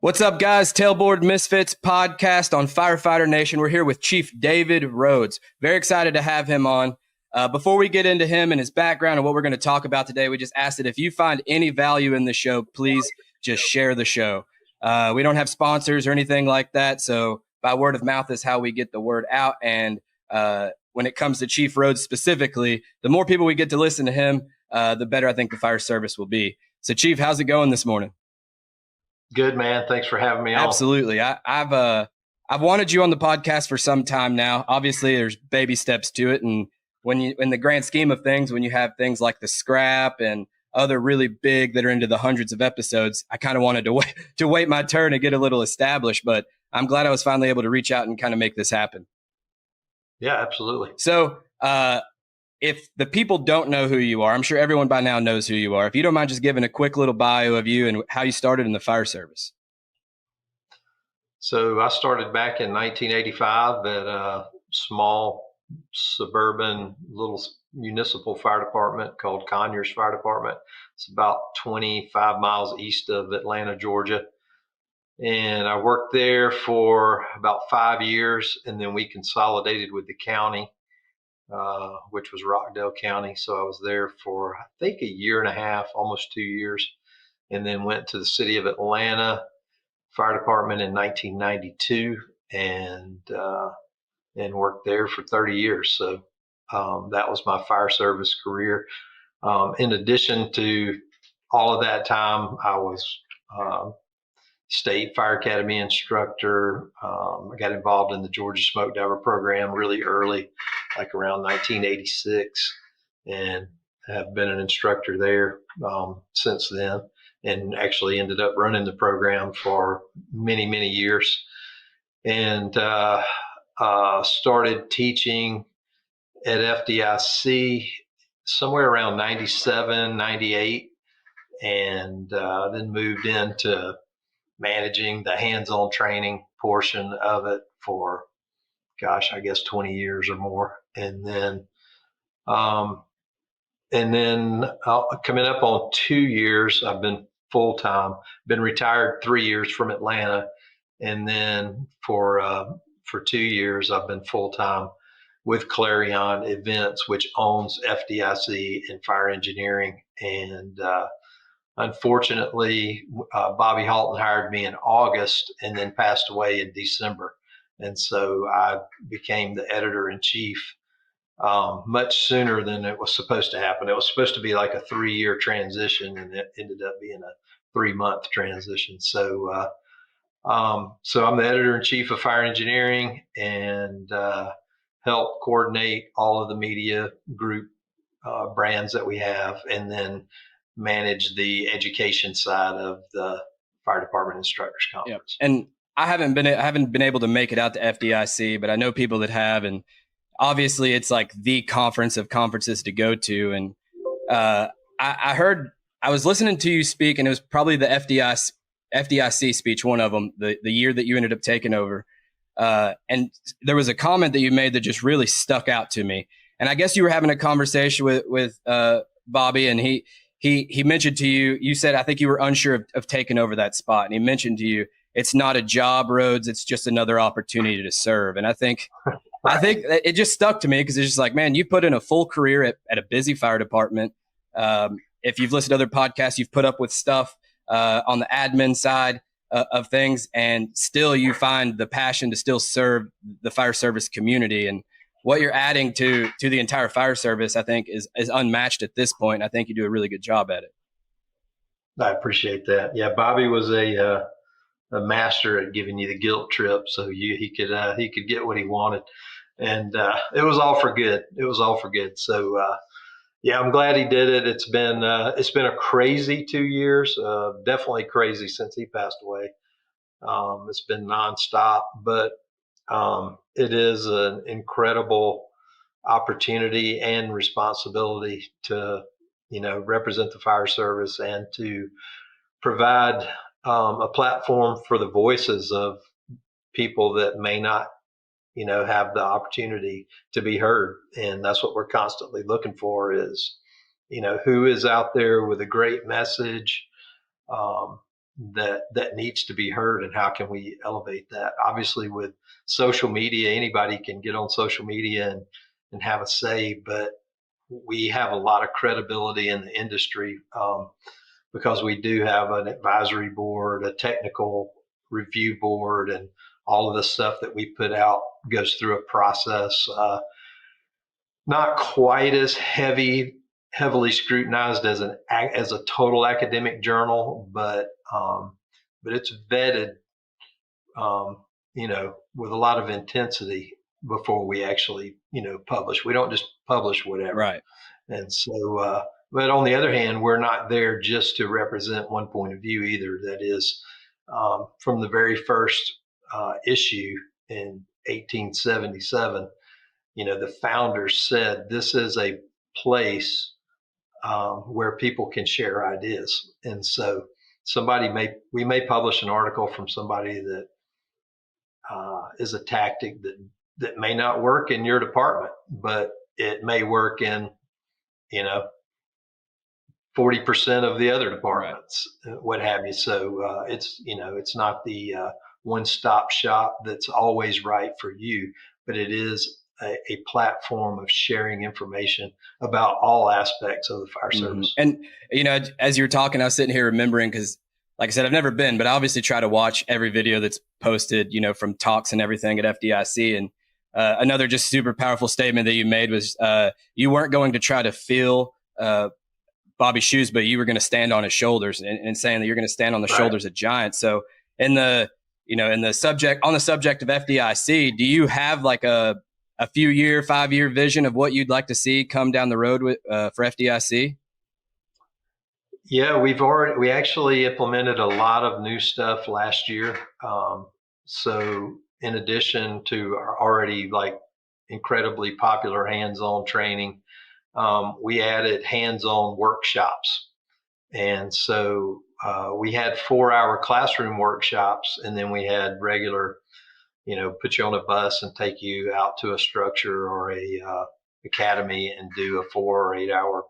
What's up, guys? Tailboard Misfits podcast on Firefighter Nation. We're here with Chief David Rhodes. Very excited to have him on. Before we get into him and his background and what we're going to talk about today, we just asked that if you find any value in the show, please just share the show. We don't have sponsors or anything like that, so by word of mouth is how we get the word out. And when it comes to Chief Rhodes specifically, the more people we get to listen to him, the better I think the fire service will be. So, Chief, how's it going this morning? Good, man. Thanks for having me on. Absolutely. I've wanted you on the podcast for some time now. Obviously, there's baby steps to it, and when you, in the grand scheme of things, when you have things like the scrap and other really big that are into the hundreds of episodes, I kind of wanted to wait my turn and get a little established. But I'm glad I was finally able to reach out and kind of make this happen. Yeah, absolutely. So, if the people don't know who you are, I'm sure everyone by now knows who you are. If you don't mind just giving a quick little bio of you and how you started in the fire service. So I started back in 1985 at a small suburban little municipal fire department called Conyers Fire Department. It's about 25 miles east of Atlanta, Georgia. And I worked there for about 5 years, and then we consolidated with the county, which was Rockdale County. So I was there for, I think, a year and a half, almost 2 years, and then went to the city of Atlanta Fire Department in 1992 and worked there for 30 years. So that was my fire service career. In addition to all of that time, I was State Fire Academy instructor. I got involved in the Georgia Smoke Diver program really early, like around 1986, and have been an instructor there since then, and actually ended up running the program for many, many years, and started teaching at FDIC somewhere around 97, 98, and then moved into managing the hands-on training portion of it for, I guess 20 years or more. And then coming up on 2 years, I've been full-time, been retired 3 years from Atlanta. And then for 2 years, I've been full-time with Clarion Events, which owns FDIC and fire engineering. And unfortunately, Bobby Halton hired me in August and then passed away in December. And so I became the editor-in-chief much sooner than it was supposed to happen. It was supposed to be like a 3-year transition, and it ended up being a 3-month transition. So so I'm the editor-in-chief of fire engineering and help coordinate all of the media group brands that we have, and then manage the education side of the Fire Department Instructors Conference. Yep. And I haven't been able to make it out to FDIC, but I know people that have, and obviously it's like the conference of conferences to go to. And I was listening to you speak, and it was probably the FDIC speech, one of them, the year that you ended up taking over. And there was a comment that you made that just really stuck out to me. And I guess you were having a conversation with Bobby, and he mentioned to you, you said, I think you were unsure of taking over that spot. And he mentioned to you, it's not a job, Rhodes, it's just another opportunity to serve. And I think it just stuck to me, because it's just like, man, you put in a full career at a busy fire department. If you've listened to other podcasts, you've put up with stuff on the admin side of things, and still you find the passion to still serve the fire service community. And what you're adding to the entire fire service, I think, is unmatched at this point. I think you do a really good job at it. I appreciate that. Yeah, Bobby was a master at giving you the guilt trip, so he could get what he wanted, and it was all for good. It was all for good. So yeah, I'm glad he did it. It's been a crazy 2 years, definitely crazy since he passed away. It's been nonstop, but it is an incredible opportunity and responsibility to, represent the fire service and to provide a platform for the voices of people that may not, have the opportunity to be heard. And that's what we're constantly looking for is, who is out there with a great message, that needs to be heard, and how can we elevate that? Obviously, with social media, anybody can get on social media and have a say, but we have a lot of credibility in the industry because we do have an advisory board, a technical review board, and all of the stuff that we put out goes through a process. Not quite as heavily scrutinized as a total academic journal, but it's vetted, with a lot of intensity before we actually, publish. We don't just publish whatever. Right. And so, but on the other hand, we're not there just to represent one point of view either. That is, from the very first issue in 1877, the founders said this is a place where people can share ideas. And so we may publish an article from somebody that is a tactic that may not work in your department, but it may work in, 40% of the other departments, right, what have you. So it's not the one-stop shop that's always right for you, but it is a platform of sharing information about all aspects of the fire service. And, as you were talking, I was sitting here remembering, because like I said, I've never been, but I obviously try to watch every video that's posted, from talks and everything at FDIC. And another just super powerful statement that you made was you weren't going to try to fill Bobby's shoes, but you were going to stand on his shoulders, and saying that you're going to stand on the shoulders of giants. So on the subject of FDIC, do you have like a 5-year vision of what you'd like to see come down the road with for FDIC? Yeah, we actually implemented a lot of new stuff last year. So in addition to our already incredibly popular hands-on training, we added hands-on workshops. And so we had 4-hour classroom workshops, and then we had regular, put you on a bus and take you out to a structure or a academy and do a 4 or 8 hour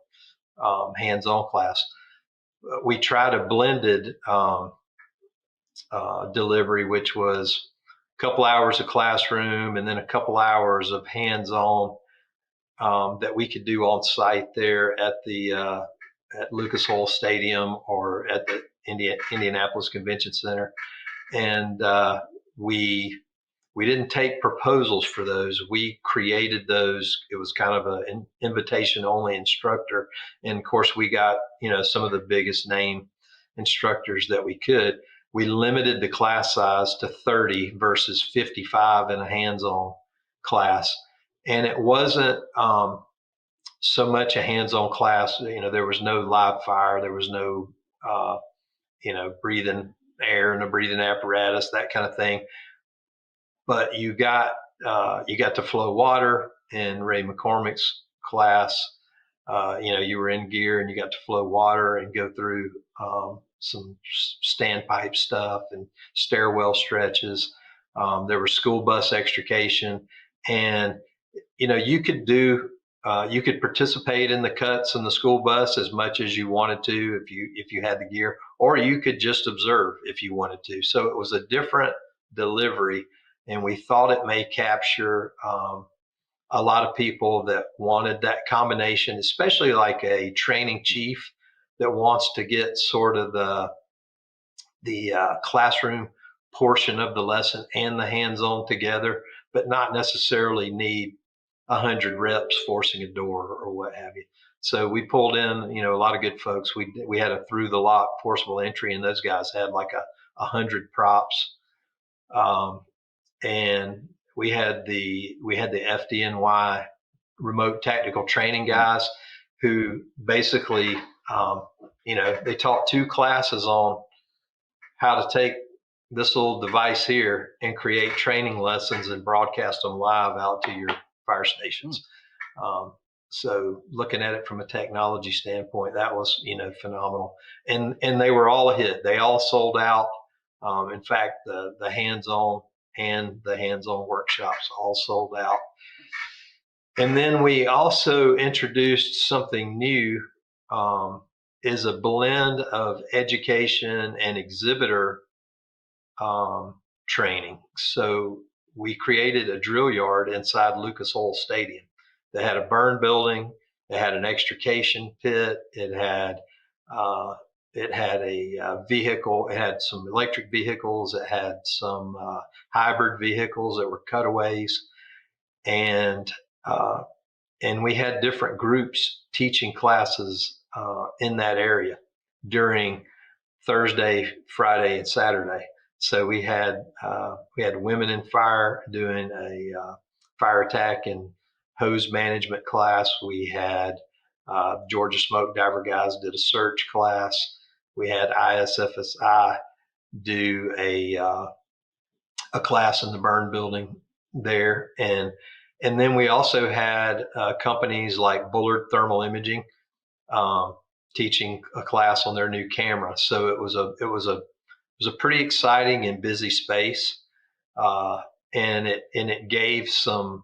hands-on class. We tried a blended delivery, which was a couple hours of classroom and then a couple hours of hands-on that we could do on site there at the at Lucas Oil Stadium or at the Indianapolis Convention Center. And we didn't take proposals for those. We created those. It was kind of an invitation-only instructor. And of course, we got, some of the biggest name instructors that we could. We limited the class size to 30 versus 55 in a hands-on class. And it wasn't so much a hands-on class. There was no live fire. There was no, breathing air and a breathing apparatus, that kind of thing. But you got to flow water in Ray McCormick's class. You were in gear and you got to flow water and go through some standpipe stuff and stairwell stretches. There was school bus extrication, and you could participate in the cuts in the school bus as much as you wanted to if you had the gear, or you could just observe if you wanted to. So it was a different delivery. And we thought it may capture a lot of people that wanted that combination, especially like a training chief that wants to get sort of the classroom portion of the lesson and the hands-on together, but not necessarily need 100 reps forcing a door or what have you. So we pulled in, a lot of good folks. We had a through the lock forcible entry, and those guys had like 100 props. And we had the FDNY remote tactical training guys who basically, they taught 2 classes on how to take this little device here and create training lessons and broadcast them live out to your fire stations. So looking at it from a technology standpoint, that was, phenomenal. And they were all a hit. They all sold out. In fact, the hands-on and the hands-on workshops all sold out. And then we also introduced something new is a blend of education and exhibitor training. So we created a drill yard inside Lucas Oil Stadium that had a burn building, it had an extrication pit, it had a vehicle, it had some electric vehicles, it had some hybrid vehicles that were cutaways, and and we had different groups teaching classes in that area during Thursday, Friday, and Saturday. So we had women in fire doing a fire attack and hose management class. We had Georgia smoke diver guys did a search class. We had ISFSI do a class in the burn building there, and then we also had companies like Bullard Thermal Imaging teaching a class on their new camera. So it was a pretty exciting and busy space, and it gave some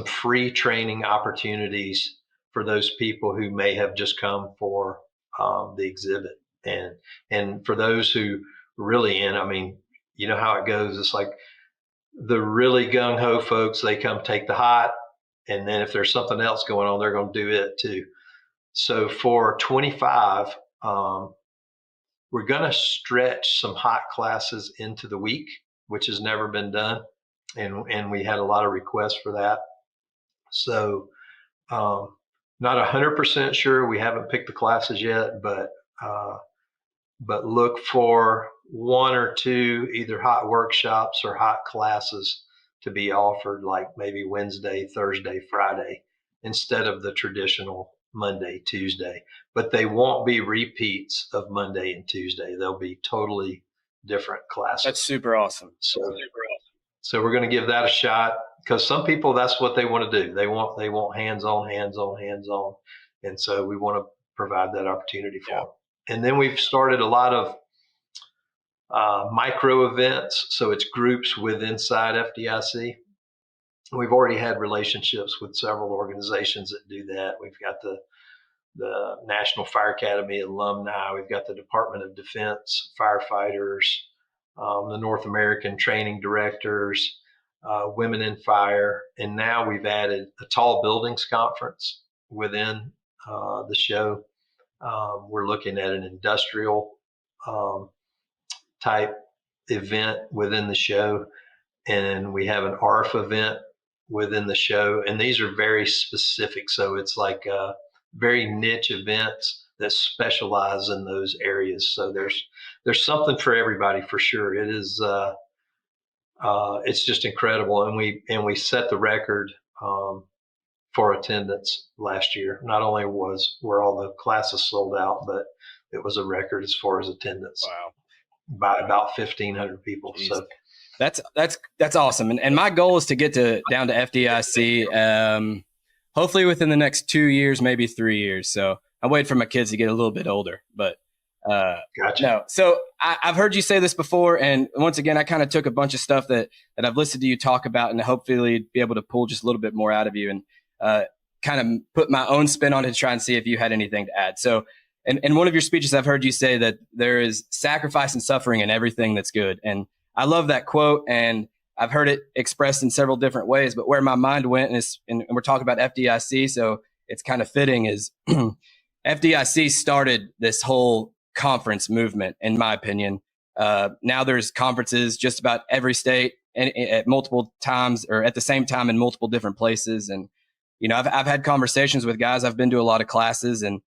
free training opportunities for those people who may have just come for the exhibit, and for those who really in. I mean, you know how it goes. It's like the really gung ho folks, they come take the hot, and then if there's something else going on, they're going to do it too. So for 25, we're going to stretch some hot classes into the week, which has never been done, and we had a lot of requests for that. So not 100% sure. We haven't picked the classes yet, but look for one or two either hot workshops or hot classes to be offered, like maybe Wednesday, Thursday, Friday, instead of the traditional Monday, Tuesday. But they won't be repeats of Monday and Tuesday. They'll be totally different classes. That's super awesome. So we're going to give that a shot, because some people, that's what they want to do. They want hands-on. And so we want to provide that opportunity for them. And then we've started a lot of micro events. So it's groups inside FDIC. We've already had relationships with several organizations that do that. We've got the National Fire Academy alumni. We've got the Department of Defense firefighters, the North American Training Directors, Women in Fire. And now we've added a Tall Buildings Conference within the show. We're looking at an industrial type event within the show, and we have an ARF event within the show, and these are very specific. So it's like very niche events that specialize in those areas. So there's something for everybody for sure. It is it's just incredible, and we set the record for attendance last year. Not only were all the classes sold out, but it was a record as far as attendance. Wow. By about 1,500 people. Jeez. So that's awesome. And my goal is to get down to FDIC, hopefully within the next 2 years, maybe 3 years. So I'm waiting for my kids to get a little bit older, but gotcha. No. So I've heard you say this before. And once again, I kind of took a bunch of stuff that I've listened to you talk about, and hopefully be able to pull just a little bit more out of you, and kind of put my own spin on it to try and see if you had anything to add. So in one of your speeches, I've heard you say that there is sacrifice and suffering in everything that's good. And I love that quote, and I've heard it expressed in several different ways. But where my mind went, and we're talking about FDIC, so it's kind of fitting, is FDIC started this whole conference movement, in my opinion. Now there's conferences just about every state and at multiple times, or at the same time in multiple different places. And, you know, I've had conversations with guys. I've been to a lot of classes, and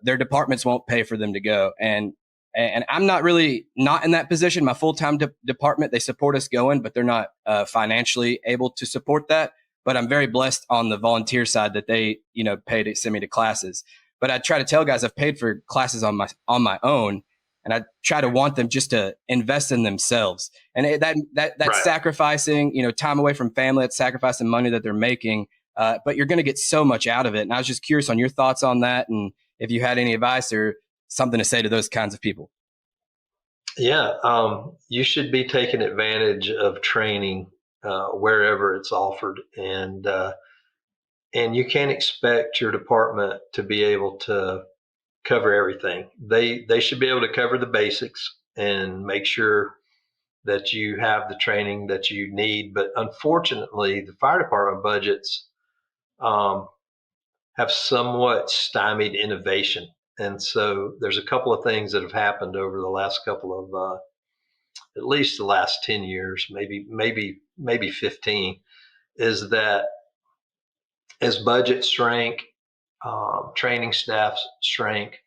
their departments won't pay for them to go. And I'm not in that position. My full-time department, they support us going, but they're not financially able to support that. But I'm very blessed on the volunteer side that they, you know, pay to send me to classes. But I try to tell guys I've paid for classes on my own, and I try to want them just to invest in themselves. And that right. Sacrificing, you know, time away from family, that's sacrificing money that they're making. But you're going to get so much out of it. And I was just curious on your thoughts on that, and if you had any advice or something to say to those kinds of people. Yeah, you should be taking advantage of training wherever it's offered, and you can't expect your department to be able to cover everything. They should be able to cover the basics and make sure that you have the training that you need. But unfortunately, the fire department budgets have somewhat stymied innovation. And so there's a couple of things that have happened over the last couple of, at least the last 10 years, maybe 15, is that as budgets shrank, training staffs shrank,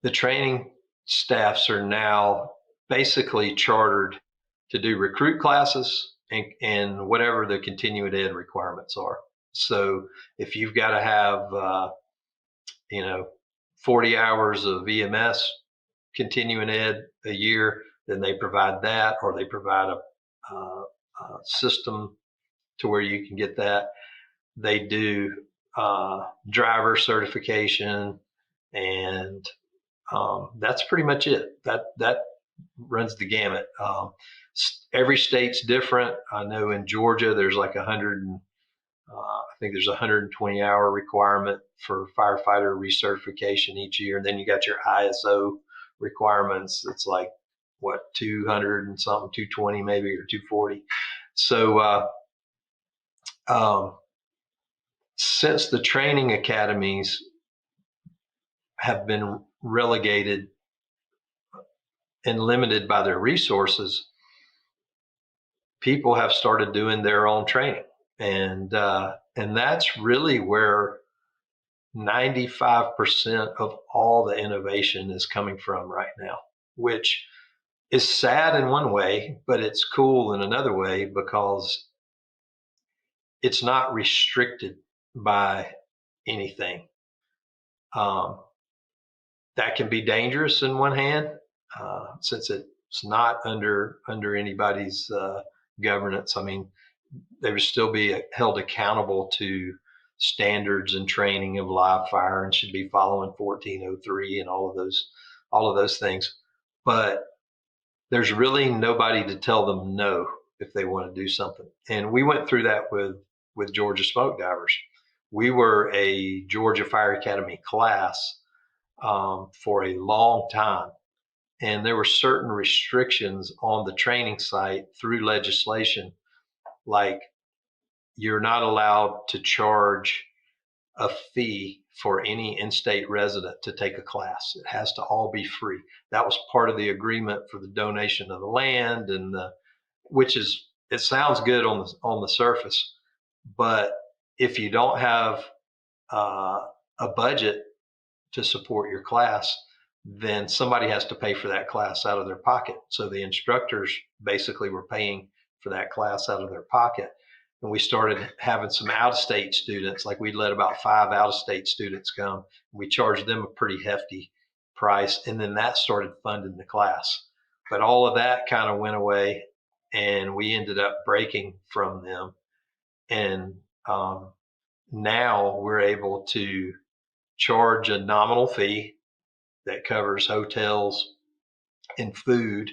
the training staffs are now basically chartered to do recruit classes and whatever the continuing ed requirements are. So if you've got to have, 40 hours of EMS continuing ed a year, then they provide that, or they provide a system to where you can get that. They do driver certification, and that's pretty much it. That runs the gamut. Every state's different. I know in Georgia there's like 100 and I think there's a 120-hour requirement for firefighter recertification each year, and then you got your ISO requirements. It's like what, 200 and something, 220 maybe, or 240. So since the training academies have been relegated and limited by their resources, people have started doing their own training, and that's really where 95% of all the innovation is coming from right now, which is sad in one way, but it's cool in another way because it's not restricted by anything. That can be dangerous in one hand, since it's not under anybody's governance. I mean, they would still be held accountable to standards and training of live fire and should be following 1403 and all of those things. But there's really nobody to tell them no if they want to do something. And we went through that with Georgia Smoke Divers. We were a Georgia Fire Academy class for a long time. And there were certain restrictions on the training site through legislation, like you're not allowed to charge a fee for any in-state resident to take a class. It has to all be free. That was part of the agreement for the donation of the land, and it sounds good on the surface, but if you don't have a budget to support your class, then somebody has to pay for that class out of their pocket. So the instructors basically were paying for that class out of their pocket. And we started having some out-of-state students, like we'd let about 5 out-of-state students come. We charged them a pretty hefty price, and then that started funding the class. But all of that kind of went away, and we ended up breaking from them. And now we're able to charge a nominal fee that covers hotels and food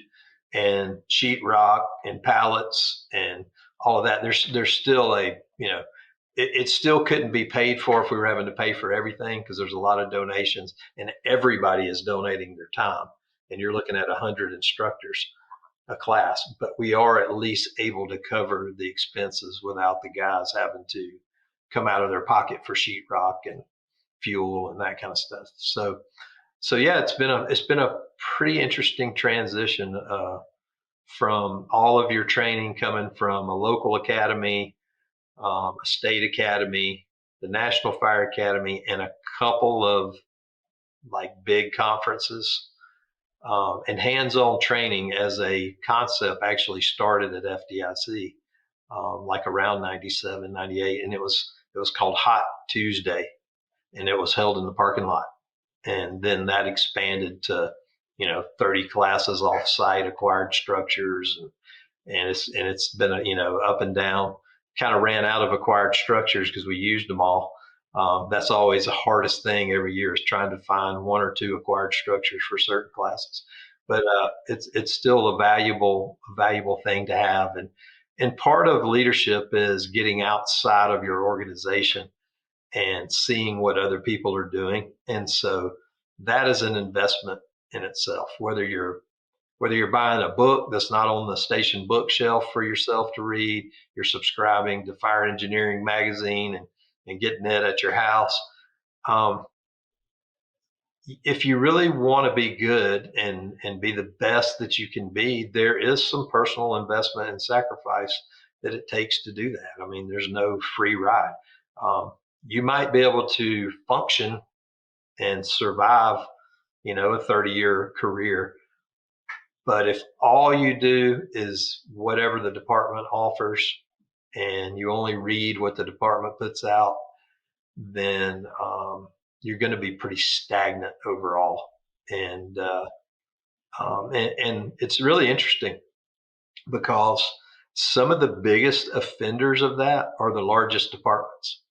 and sheetrock and pallets and all of that. There's still it still couldn't be paid for if we were having to pay for everything, because there's a lot of donations and everybody is donating their time, and you're looking at 100 instructors a class, but we are at least able to cover the expenses without the guys having to come out of their pocket for sheetrock and fuel and that kind of stuff. So yeah, it's been a pretty interesting transition from all of your training coming from a local academy, a state academy, the National Fire Academy, and a couple of like big conferences. And hands-on training as a concept actually started at FDIC, like around 97, 98, and it was called Hot Tuesday, and it was held in the parking lot. And then that expanded to 30 classes off site, acquired structures, and it's been up and down. Kind of ran out of acquired structures because we used them all. That's always the hardest thing every year, is trying to find 1 or 2 acquired structures for certain classes. But it's still a valuable thing to have. And part of leadership is getting outside of your organization and seeing what other people are doing. And so that is an investment in itself, whether you're buying a book that's not on the station bookshelf for yourself to read, you're subscribing to Fire Engineering Magazine and getting it at your house. If you really want to be good and be the best that you can be, there is some personal investment and sacrifice that it takes to do that. I mean, there's no free ride. You might be able to function and survive, a 30-year career. But if all you do is whatever the department offers and you only read what the department puts out, then you're going to be pretty stagnant overall. And it's really interesting because some of the biggest offenders of that are the largest departments.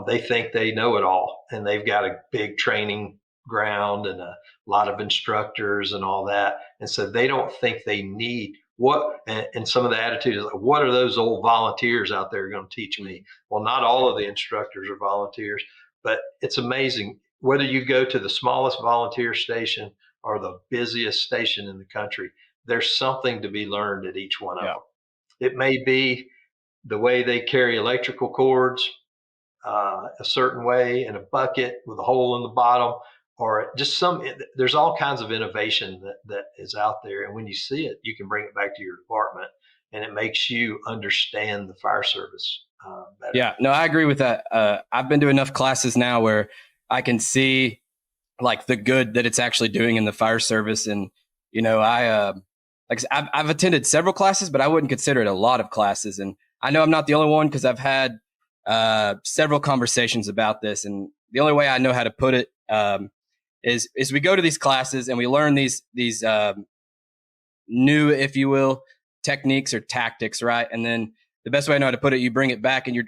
They think they know it all, and they've got a big training ground and a lot of instructors and all that. And so they don't think they need and some of the attitude is like, what are those old volunteers out there going to teach me? Well, not all of the instructors are volunteers, but it's amazing whether you go to the smallest volunteer station or the busiest station in the country, there's something to be learned at each one of them. It may be the way they carry electrical cords, a certain way in a bucket with a hole in the bottom, or just there's all kinds of innovation that is out there. And when you see it, you can bring it back to your department and it makes you understand the fire service better. Yeah, no, I agree with that. I've been to enough classes now where I can see like the good that it's actually doing in the fire service. And, I've attended several classes, but I wouldn't consider it a lot of classes. And I know I'm not the only one because I've had several conversations about this. And the only way I know how to put it is we go to these classes and we learn these new, if you will, techniques or tactics, right? And then the best way I know how to put it, you bring it back, and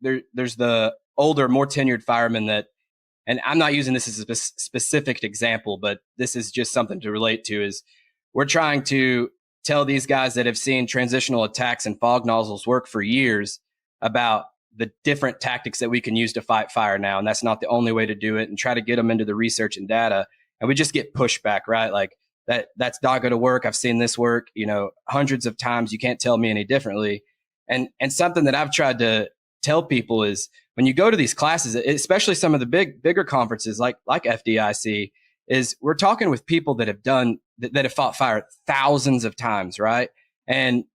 there's the older, more tenured firemen that, and I'm not using this as a specific example, but this is just something to relate to, is we're trying to tell these guys that have seen transitional attacks and fog nozzles work for years about the different tactics that we can use to fight fire now. And that's not the only way to do it, and try to get them into the research and data. And we just get pushback, right? Like that's not going to work. I've seen this work, hundreds of times. You can't tell me any differently. And something that I've tried to tell people is when you go to these classes, especially some of the bigger conferences like FDIC, is we're talking with people that have fought fire thousands of times, right? And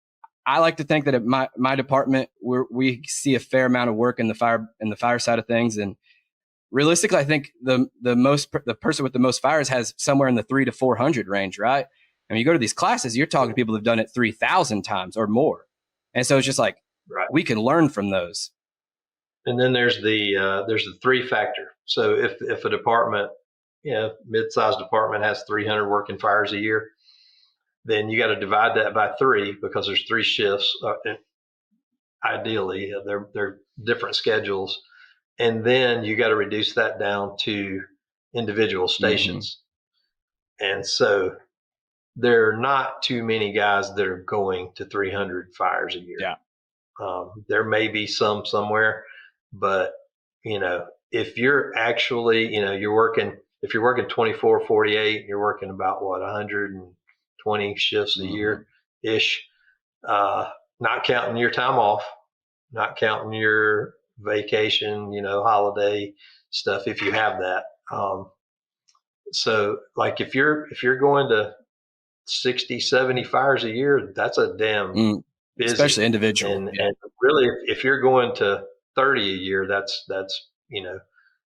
I like to think that at my department, we see a fair amount of work in the fire side of things. And realistically, I think the person with the most fires has somewhere in the 300 to 400 range, right? And you go to these classes, you're talking to people who've done it 3,000 times or more. And so it's just like, right, we can learn from those. And then there's the 3 factor. So if a department, mid-sized department has 300 working fires a year, then you got to divide that by 3 because there's 3 shifts. Ideally, they're different schedules. And then you got to reduce that down to individual stations. Mm-hmm. And so there are not too many guys that are going to 300 fires a year. Yeah. There may be some somewhere, but if you're actually, if you're working 24, 48, you're working about 120 shifts a year ish, not counting your time off, not counting your vacation, holiday stuff, if you have that. So like if you're going to 60, 70 fires a year, that's a damn busy, especially individual. And really, if you're going to 30 a year, that's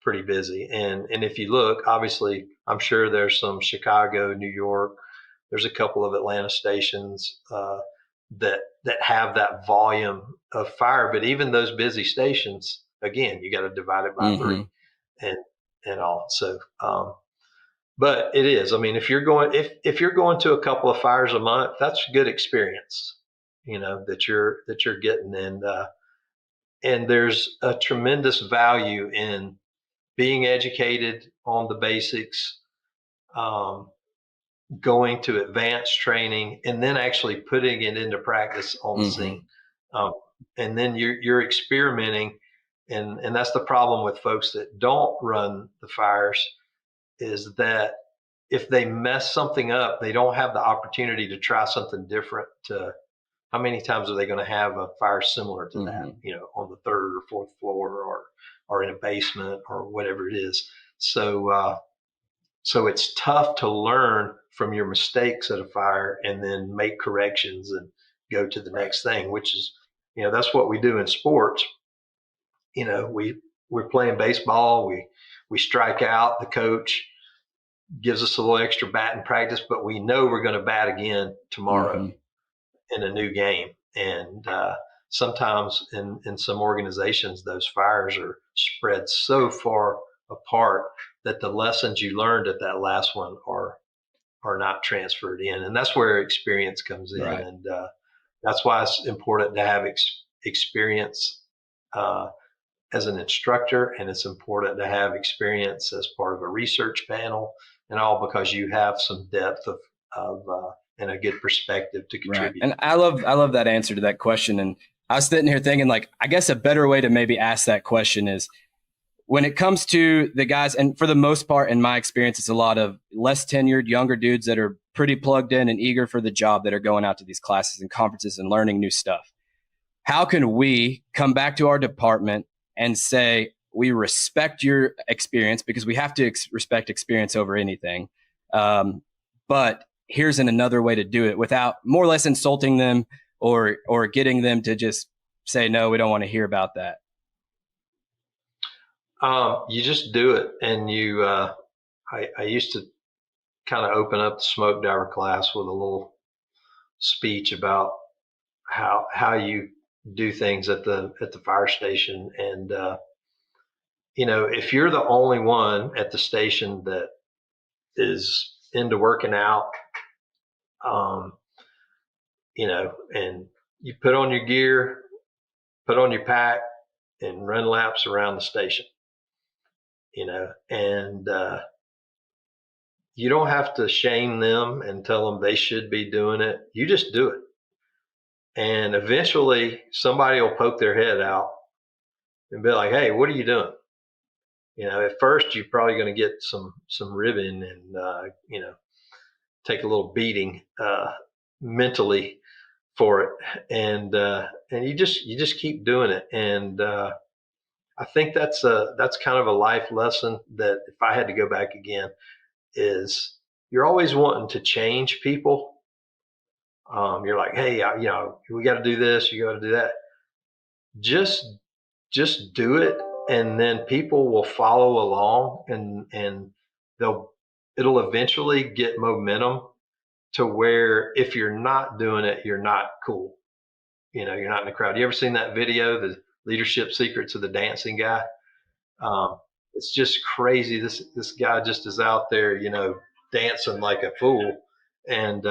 pretty busy. And if you look, obviously, I'm sure there's some Chicago, New York, there's a couple of Atlanta stations that have that volume of fire. But even those busy stations, again, you got to divide it by 3 and all. So, but it is. I mean, if you're going to a couple of fires a month, that's a good experience, that you're getting. And there's a tremendous value in being educated on the basics, going to advanced training, and then actually putting it into practice on the scene. And then you're experimenting And that's the problem with folks that don't run the fires, is that if they mess something up, they don't have the opportunity to try something different. How many times are they going to have a fire similar to that, on the third or fourth floor, or in a basement, or whatever it is? So it's tough to learn from your mistakes at a fire and then make corrections and go to the next thing, which is, that's what we do in sports. We're playing baseball. We strike out. The coach gives us a little extra batting practice, but we know we're going to bat again tomorrow in a new game. And sometimes in some organizations, those fires are spread so far apart that the lessons you learned at that last one are not transferred in. And that's where experience comes in. Right. And that's why it's important to have experience as an instructor, and it's important to have experience as part of a research panel, and all because you have some depth of and a good perspective to contribute. Right. And I love that answer to that question. And I was sitting here thinking, like, I guess a better way to maybe ask that question is, when it comes to the guys, and for the most part, in my experience, it's a lot of less tenured, younger dudes that are pretty plugged in and eager for the job that are going out to these classes and conferences and learning new stuff. How can we come back to our department and say, we respect your experience, because we have to respect experience over anything. But here's another way to do it without more or less insulting them or getting them to just say, no, we don't want to hear about that. You just do it. And I used to kind of open up the smoke diver class with a little speech about how you do things at the fire station. And, if you're the only one at the station that is into working out, and you put on your gear, put on your pack, and run laps around the station, and you don't have to shame them and tell them they should be doing it. You just do it. And eventually somebody will poke their head out and be like, hey, what are you doing? At first you're probably going to get some ribbing and, take a little beating mentally for it. And you just keep doing it. And I think that's kind of a life lesson that, if I had to go back again, is you're always wanting to change people. You're like, hey, we got to do this, you got to do that. Just do it, and then people will follow along, and it'll eventually get momentum to where, if you're not doing it, you're not cool. You're not in the crowd. You ever seen that video, the leadership secrets of the dancing guy? It's just crazy. This guy just is out there, dancing like a fool. And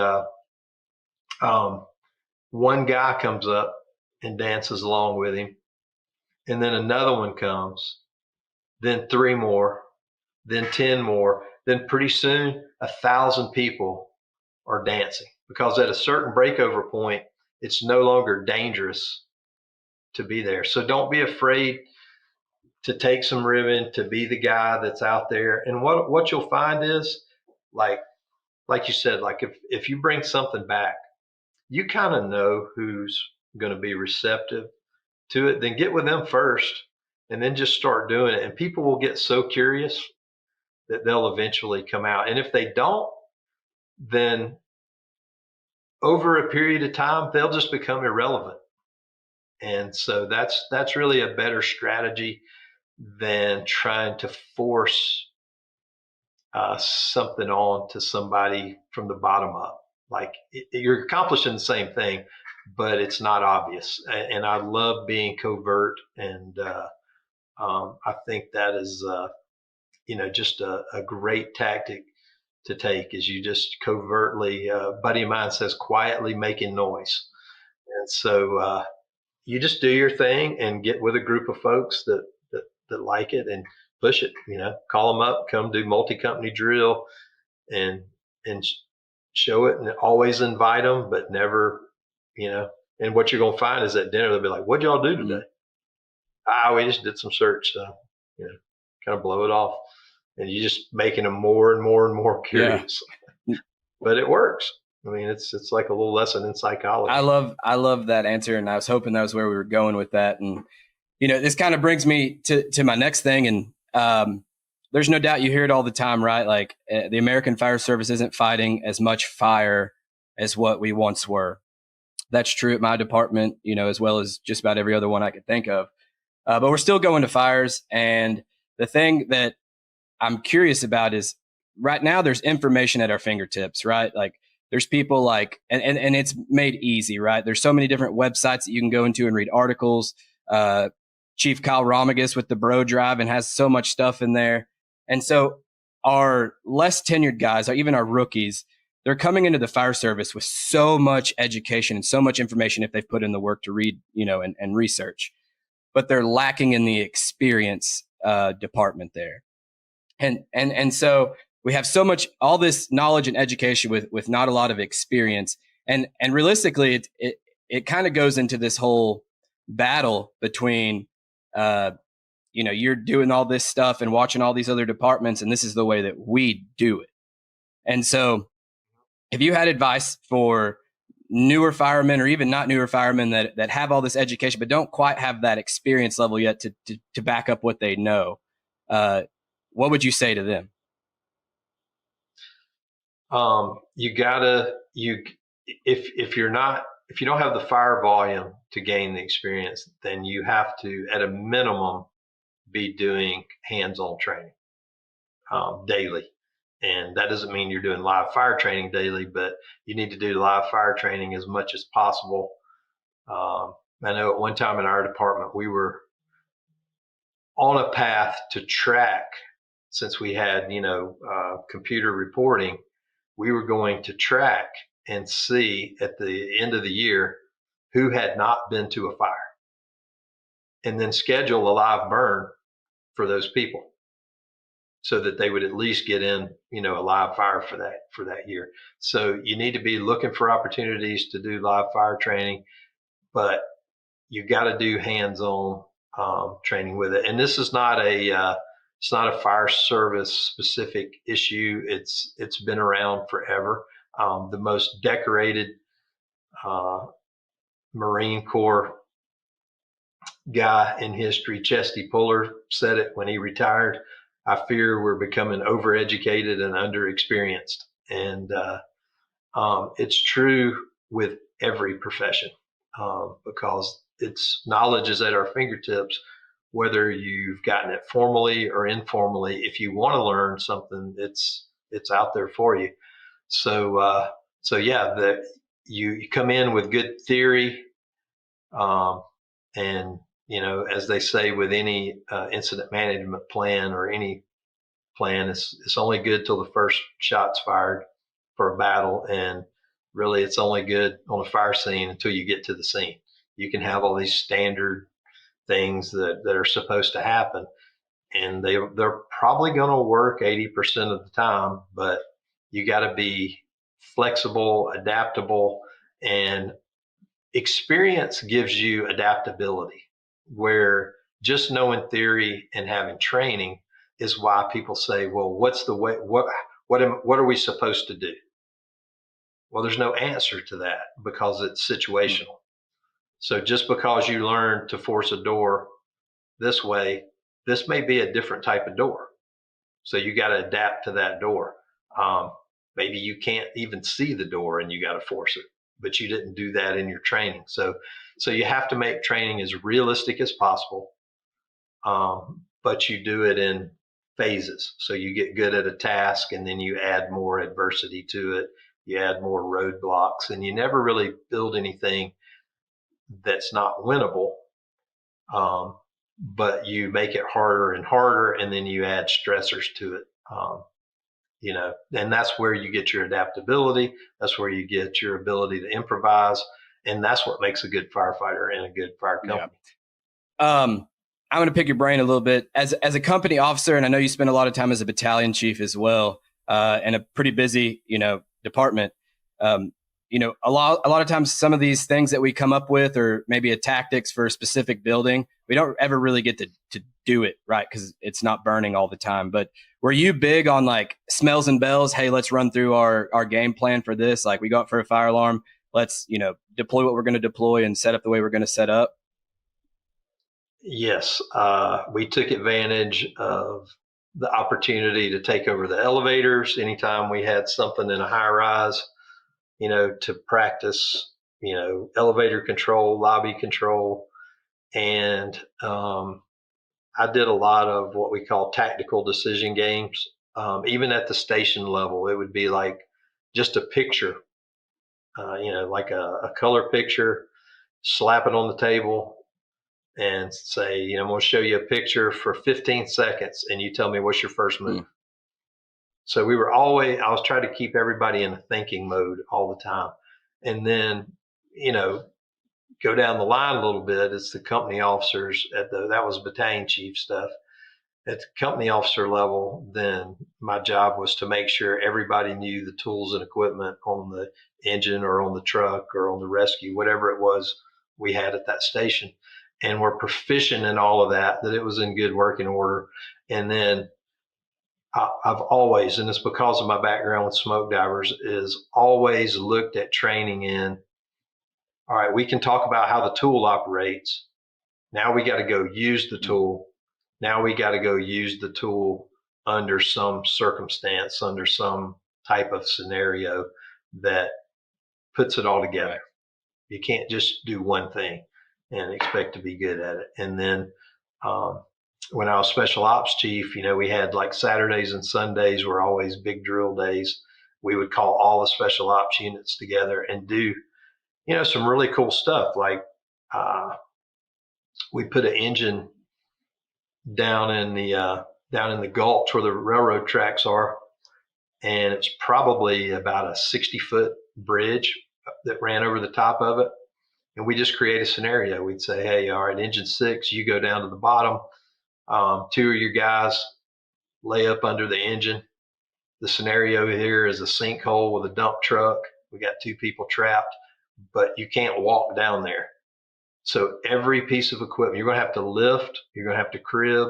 one guy comes up and dances along with him. And then another one comes, then 3 more, then 10 more. Then pretty soon, 1,000 people are dancing, because at a certain breakover point, it's no longer dangerous to be there. So don't be afraid to take some ribbon, to be the guy that's out there. And what you'll find is, like you said, like if you bring something back, you kind of know who's going to be receptive to it. Then get with them first, and then just start doing it. And people will get so curious that they'll eventually come out. And if they don't, then over a period of time, they'll just become irrelevant. And so that's really a better strategy than trying to force something on to somebody from the bottom up. Like, you're accomplishing the same thing, but it's not obvious. And I love being covert. And I think that is, just a great tactic to take, is you just covertly, a buddy of mine says, quietly making noise. And so you just do your thing and get with a group of folks that like it, and push it. Call them up, come do multi-company drill, and show it, and always invite them, but never, and what you're going to find is at dinner, they'll be like, what'd y'all do today? We just did some search, you know, kind of blow it off, and you're just making them more and more and more Yeah. curious. But it works. I mean, it's like a little lesson in psychology. I love that answer, and I was hoping that was where we were going with that. And this kind of brings me to my next thing, and there's no doubt you hear it all the time, right? Like the American Fire Service isn't fighting as much fire as what we once were. That's true at my department, as well as just about every other one I could think of. But we're still going to fires, and the thing that I'm curious about is right now there's information at our fingertips, right? Like there's people like, and it's made easy, right? There's so many different websites that you can go into and read articles. Chief Kyle Romagus with the Bro Drive and has so much stuff in there. And so our less tenured guys, or even our rookies, they're coming into the fire service with so much education and so much information if they've put in the work to read, and research, but they're lacking in the experience department there. And so we have so much, all this knowledge and education with not a lot of experience. And realistically, it kind of goes into this whole battle between, you're doing all this stuff and watching all these other departments, and this is the way that we do it. And so if you had advice for newer firemen or even not newer firemen that have all this education, but don't quite have that experience level yet to back up what they know, what would you say to them? If you don't have the fire volume to gain the experience, then you have to, at a minimum, be doing hands-on training daily. And that doesn't mean you're doing live fire training daily, but you need to do live fire training as much as possible. I know at one time in our department, we were on a path to track, since we had, computer reporting, we were going to track and see at the end of the year who had not been to a fire, and then schedule a live burn for those people so that they would at least get in, a live fire for that year. So you need to be looking for opportunities to do live fire training, but you got to do hands-on training with it. And this is not it's not a fire service specific issue. It's been around forever. The most decorated Marine Corps guy in history, Chesty Puller, said it when he retired. I fear we're becoming overeducated and underexperienced. And it's true with every profession because knowledge is at our fingertips, whether you've gotten it formally or informally. If you want to learn something, it's out there for you. So yeah, you come in with good theory, and as they say with any incident management plan or any plan, it's only good till the first shot's fired for a battle, and really it's only good on a fire scene until you get to the scene. You can have all these standard things that are supposed to happen, and they're probably going to work 80% of the time, but you got to be flexible, adaptable, and experience gives you adaptability, where just knowing theory and having training is why people say, well, what's the way, what are we supposed to do? Well, there's no answer to that because it's situational. So just because you learn to force a door this way, this may be a different type of door. So you got to adapt to that door. Maybe you can't even see the door and you got to force it, but you didn't do that in your training. So you have to make training as realistic as possible, but you do it in phases. So you get good at a task and then you add more adversity to it. You add more roadblocks, and you never really build anything that's not winnable. But you make it harder and harder, and then you add stressors to it. And that's where you get your adaptability. That's where you get your ability to improvise. And that's what makes a good firefighter and a good fire company. Yeah. I'm going to pick your brain a little bit as a company officer. And I know you spend a lot of time as a battalion chief as well, and a pretty busy, department. a lot of times some of these things that we come up with, or maybe a tactics for a specific building, we don't ever really get to do it right because it's not burning all the time. But were you big on like smells and bells? Hey, let's run through our game plan for this. Like we go out for a fire alarm. Let's, deploy what we're going to deploy and set up the way we're going to set up. Yes, we took advantage of the opportunity to take over the elevators anytime we had something in a high rise, to practice, elevator control, lobby control. And I did a lot of what we call tactical decision games. Even at the station level, it would be like just a picture, like a color picture, slap it on the table and say, I'm going to show you a picture for 15 seconds and you tell me what's your first move. So I was trying to keep everybody in a thinking mode all the time. And then, go down the line a little bit. It's the company officers that was battalion chief stuff. At the company officer level, then my job was to make sure everybody knew the tools and equipment on the engine or on the truck or on the rescue, whatever it was we had at that station. And we're proficient in all of that it was in good working order. And then I've always, and it's because of my background with smoke divers, is always looked at training in, all right, we can talk about how the tool operates. Now we got to go use the tool. Now we got to go use the tool under some circumstance, under some type of scenario that puts it all together. You can't just do one thing and expect to be good at it. And then when I was special ops chief, we had like Saturdays and Sundays were always big drill days. We would call all the special ops units together and do, some really cool stuff. Like we put an engine down in the gulch where the railroad tracks are, and it's probably about a 60-foot bridge that ran over the top of it. And we just create a scenario. We'd say, hey, all right, engine 6, you go down to the bottom. 2 of your guys lay up under the engine. The scenario here is a sinkhole with a dump truck. We got 2 people trapped, but you can't walk down there. So every piece of equipment, you're going to have to lift, you're going to have to crib,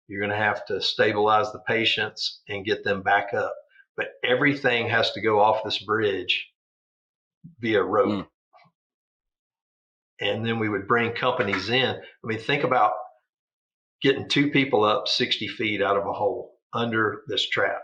you're going to have to stabilize the patients and get them back up. But everything has to go off this bridge via rope. And then we would bring companies in. Think about getting 2 people up 60 feet out of a hole under this trap.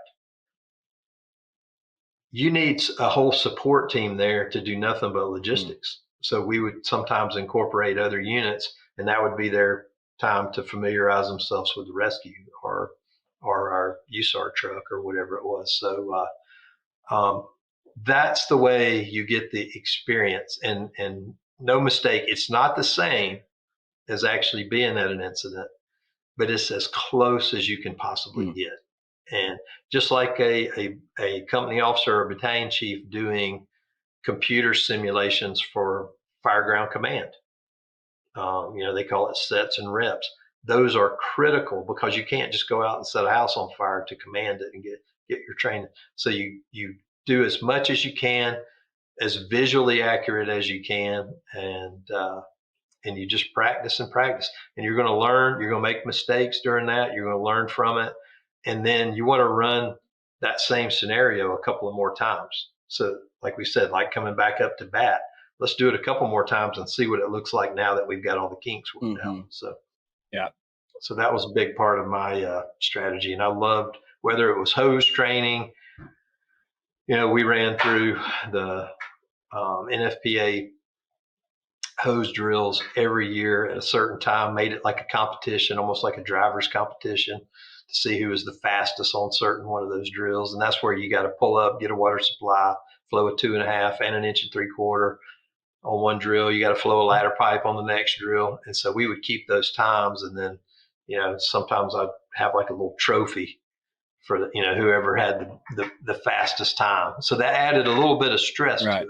You need a whole support team there to do nothing but logistics. So we would sometimes incorporate other units, and that would be their time to familiarize themselves with the rescue or our USAR truck or whatever it was. So that's the way you get the experience. And no mistake, it's not the same as actually being at an incident, but it's as close as you can possibly get. And just like a company officer or battalion chief doing computer simulations for fireground command, they call it sets and reps. Those are critical because you can't just go out and set a house on fire to command it and get your training. So you do as much as you can, as visually accurate as you can, and you just practice and practice. And you're going to learn. You're going to make mistakes during that. You're going to learn from it. And then you want to run that same scenario a couple of more times. So like we said, like coming back up to bat, let's do it a couple more times and see what it looks like now that we've got all the kinks worked out. So, so that was a big part of my strategy. And I loved, whether it was hose training, we ran through the NFPA hose drills every year at a certain time, made it like a competition, almost like a driver's competition, to see who was the fastest on certain one of those drills. And that's where you got to pull up, get a water supply, flow a 2.5 and 1 3/4 on one drill. You got to flow a ladder pipe on the next drill. And so we would keep those times. And then, sometimes I'd have like a little trophy for whoever had the fastest time. So that added a little bit of stress to it.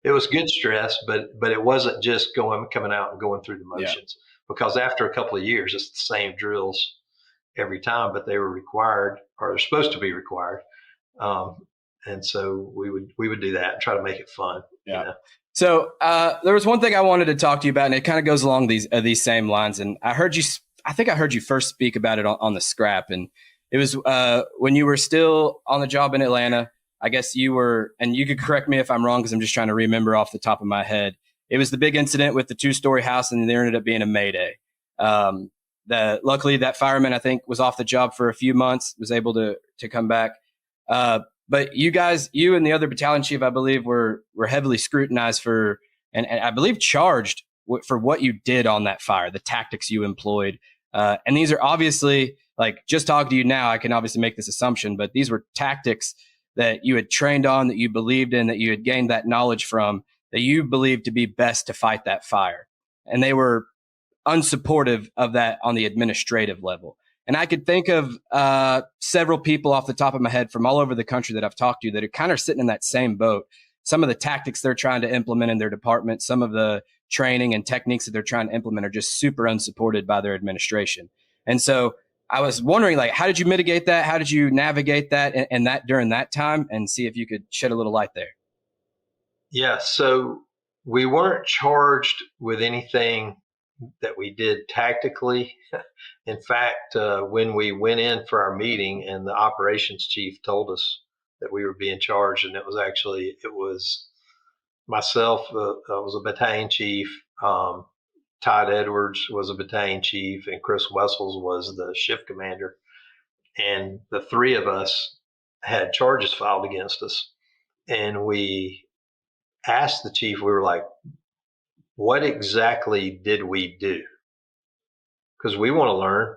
It was good stress, but it wasn't just coming out and going through the motions, because after a couple of years, it's the same drills every time, but they were required, or they're supposed to be required. And so we would do that and try to make it fun. Yeah. You know? So there was one thing I wanted to talk to you about, and it kind of goes along these same lines. And I think I heard you first speak about it on the scrap, and it was when you were still on the job in Atlanta. I guess you were, and you could correct me if I'm wrong because I'm just trying to remember off the top of my head. It was the big incident with the 2-story house, and there ended up being a Mayday. Luckily that fireman, I think, was off the job for a few months, was able to come back. But you and the other battalion chief, I believe, were heavily scrutinized for, and I believe charged for what you did on that fire, the tactics you employed. And these are obviously, like, just talking to you now, I can obviously make this assumption, but these were tactics that you had trained on, that you believed in, that you had gained that knowledge from, that you believed to be best to fight that fire. And they were unsupportive of that on the administrative level. And I could think of several people off the top of my head from all over the country that I've talked to that are kind of sitting in that same boat. Some of the tactics they're trying to implement in their department, some of the training and techniques that they're trying to implement are just super unsupported by their administration. And so I was wondering, like, how did you mitigate that? How did you navigate that and that during that time, and see if you could shed a little light there? Yeah. So we weren't charged with anything that we did tactically. In fact, when we went in for our meeting and the operations chief told us that we were being charged, and it was myself, I was a battalion chief. Todd Edwards was a battalion chief, and Chris Wessels was the shift commander. And the three of us had charges filed against us. And we asked the chief, we were like, what exactly did we do? Because we want to learn.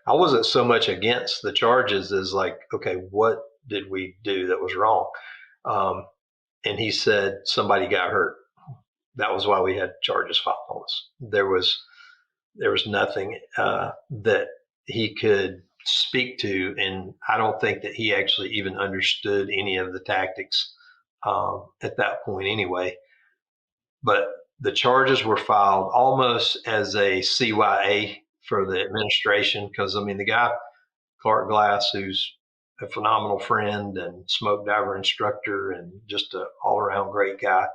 I wasn't so much against the charges as like, okay, what did we do that was wrong? And he said somebody got hurt. That was why we had charges filed on us. There was nothing that he could speak to, and I don't think that he actually even understood any of the tactics at that point anyway. But the charges were filed almost as a CYA for the administration, because I mean, the guy, Clark Glass, who's a phenomenal friend and smoke diver instructor and just an all around great guy,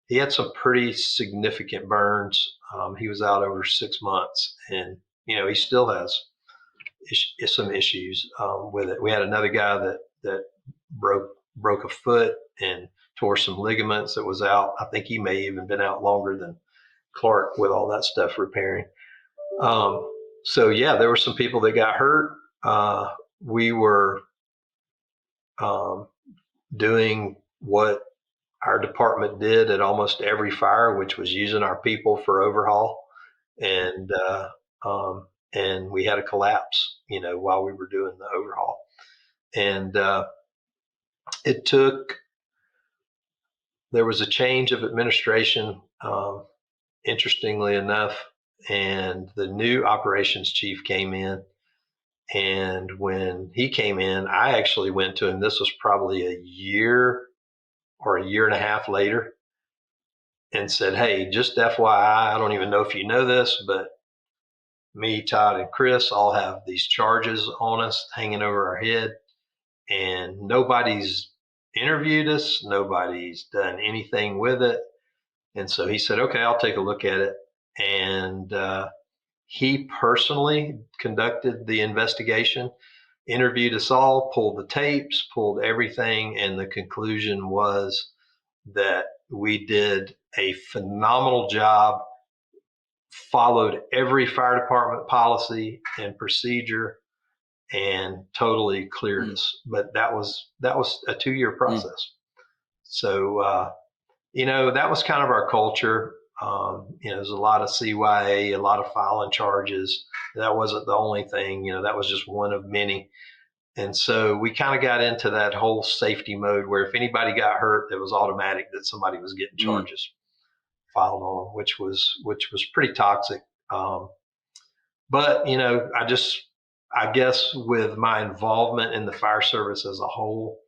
he had some pretty significant burns. He was out over 6 months, and he still has some issues with it. We had another guy that broke a foot and tore some ligaments that was out. I think he may even been out longer than Clark with all that stuff repairing. So yeah, there were some people that got hurt. We were doing what our department did at almost every fire, which was using our people for overhaul. And we had a collapse, while we were doing the overhaul. And there was a change of administration, interestingly enough, and the new operations chief came in. And when he came in, I actually went to him. This was probably a year or a year and a half later, and said, hey, just FYI, I don't even know if you know this, but me, Todd, and Chris all have these charges on us hanging over our head, and nobody's interviewed us. Nobody's done anything with it. And so he said, okay, I'll take a look at it. And he personally conducted the investigation, interviewed us all, pulled the tapes, pulled everything. And the conclusion was that we did a phenomenal job, followed every fire department policy and procedure, and totally cleared us. But that was a 2-year process. So, that was kind of our culture. There's a lot of CYA, a lot of filing charges. That wasn't the only thing, that was just one of many. And so we kind of got into that whole safety mode where if anybody got hurt, it was automatic that somebody was getting charges filed on, which was pretty toxic. But, I guess with my involvement in the fire service as a whole,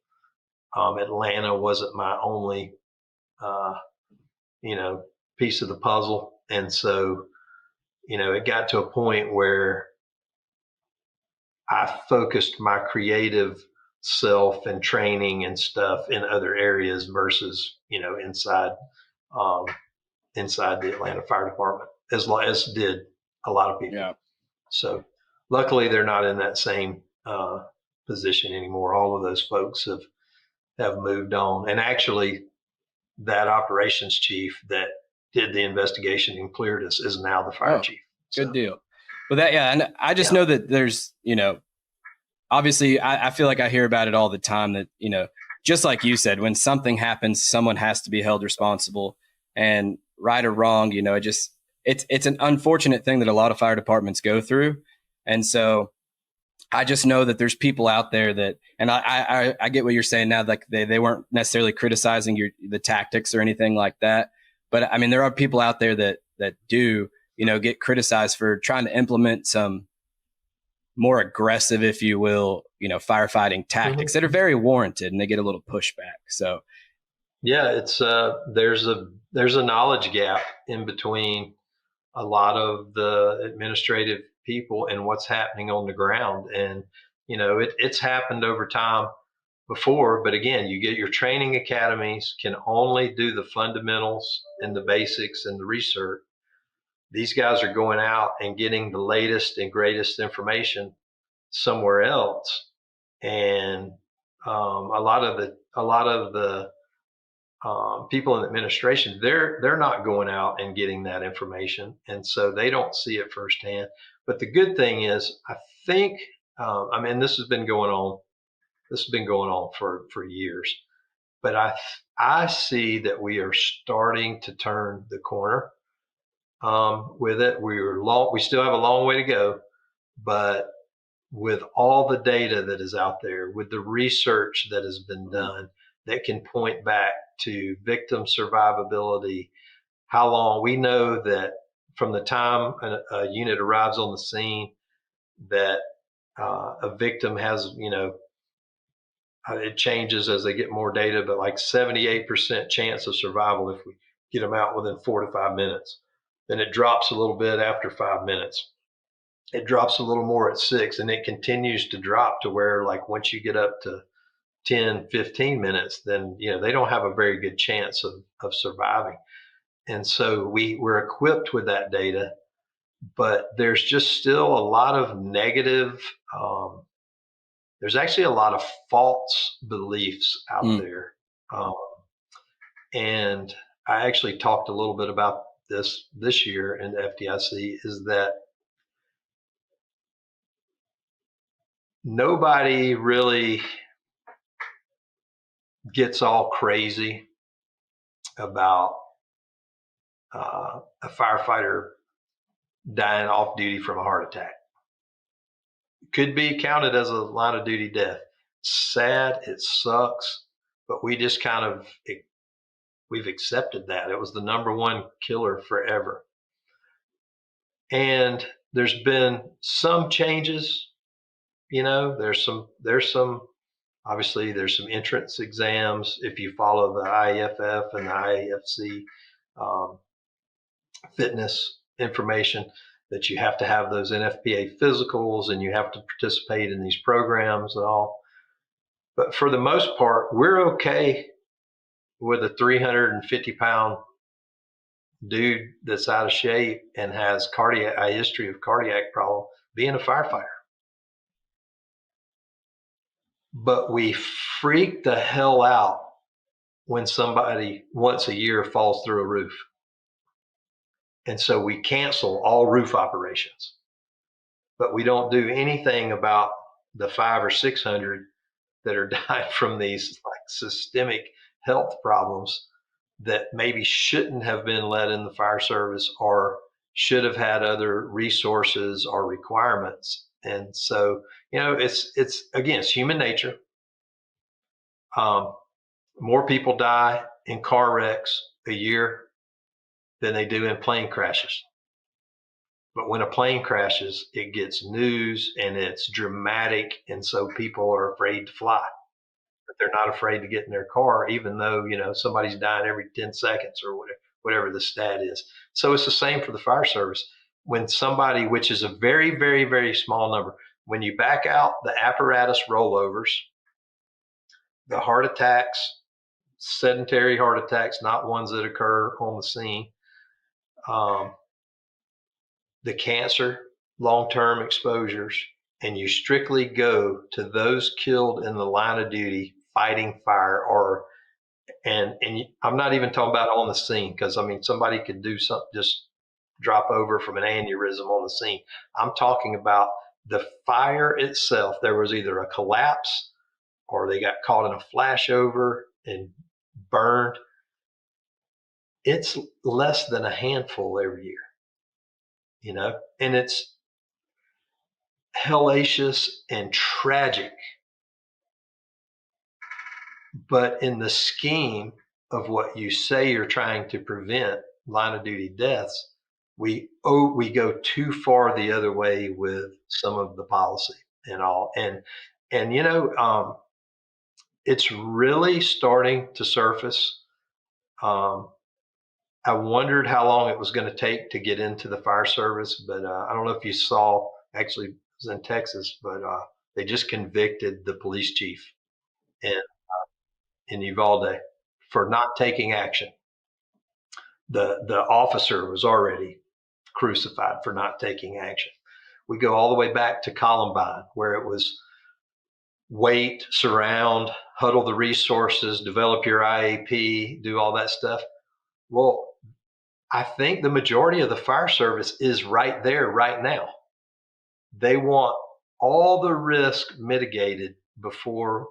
Atlanta wasn't my only, piece of the puzzle. And so, it got to a point where I focused my creative self and training and stuff in other areas versus, um, inside the Atlanta Fire Department, as did a lot of people. Yeah. So luckily they're not in that same position anymore. All of those folks have moved on. And actually that operations chief that did the investigation and cleared us is now the fire chief. Good deal. But and I just Yeah. know that there's, obviously I feel like I hear about it all the time that, just like you said, when something happens, someone has to be held responsible, and right or wrong, it's an unfortunate thing that a lot of fire departments go through. And so I just know that there's people out there that, and I get what you're saying now, like they weren't necessarily criticizing the tactics or anything like that. But I mean, there are people out there that do, get criticized for trying to implement some more aggressive, if you will, firefighting tactics that are very warranted, and they get a little pushback. So yeah, it's there's a knowledge gap in between a lot of the administrative people and what's happening on the ground. And it's happened over time before, but again, you get your training academies can only do the fundamentals and the basics and the research. These guys are going out and getting the latest and greatest information somewhere else, and a lot of the people in administration, they're not going out and getting that information, and so they don't see it firsthand. But the good thing is, I think, I mean, this has been going on. This has been going on for years, but I see that we are starting to turn the corner with it. We still have a long way to go, but with all the data that is out there, with the research that has been done that can point back to victim survivability, how long we know that from the time a unit arrives on the scene that a victim has, it changes as they get more data, but like 78% chance of survival if we get them out within 4 to 5 minutes. Then it drops a little bit after 5 minutes. It drops a little more at 6, and it continues to drop to where, like, once you get up to 10, 15 minutes, then, they don't have a very good chance of surviving. And so we're equipped with that data, but there's just still a lot of negative, there's actually a lot of false beliefs out there. And I actually talked a little bit about this year in the FDIC, is that nobody really gets all crazy about a firefighter dying off duty from a heart attack. Could be counted as a line of duty death. It's sad, it sucks, but we just we've accepted that. It was the number one killer forever. And there's been some changes, there's some obviously there's some entrance exams. If you follow the IAFF and the IAFC fitness information, that you have to have those NFPA physicals and you have to participate in these programs and all. But for the most part, we're okay with a 350-pound dude that's out of shape and has a history of cardiac problem being a firefighter. But we freak the hell out when somebody once a year falls through a roof. And so we cancel all roof operations. But we don't do anything about the 500 or 600 that are dying from these like systemic health problems that maybe shouldn't have been let in the fire service or should have had other resources or requirements. And so, it's human nature. More people die in car wrecks a year than they do in plane crashes. But when a plane crashes, it gets news and it's dramatic. And so people are afraid to fly, but they're not afraid to get in their car, even though, somebody's dying every 10 seconds or whatever the stat is. So it's the same for the fire service. When somebody, which is a very, very, very small number, when you back out the apparatus rollovers the heart attacks, sedentary heart attacks, not ones that occur on the scene, um, the cancer, long-term exposures, and you strictly go to those killed in the line of duty fighting fire, or and I'm not even talking about on the scene, because I mean somebody could do something, just drop over from an aneurysm on the scene. I'm talking about the fire itself. There was either a collapse or they got caught in a flashover and burned. It's less than a handful every year, and it's hellacious and tragic. But in the scheme of what you say you're trying to prevent, line of duty deaths, we go too far the other way with some of the policy and all. And it's really starting to surface. Um, I wondered how long it was going to take to get into the fire service, but I don't know if you saw. Actually, it was in Texas, but they just convicted the police chief in Uvalde for not taking action. The officer was already crucified for not taking action. We go all the way back to Columbine, where it was wait, surround, huddle the resources, develop your IAP, do all that stuff. Well, I think the majority of the fire service is right there right now. They want all the risk mitigated before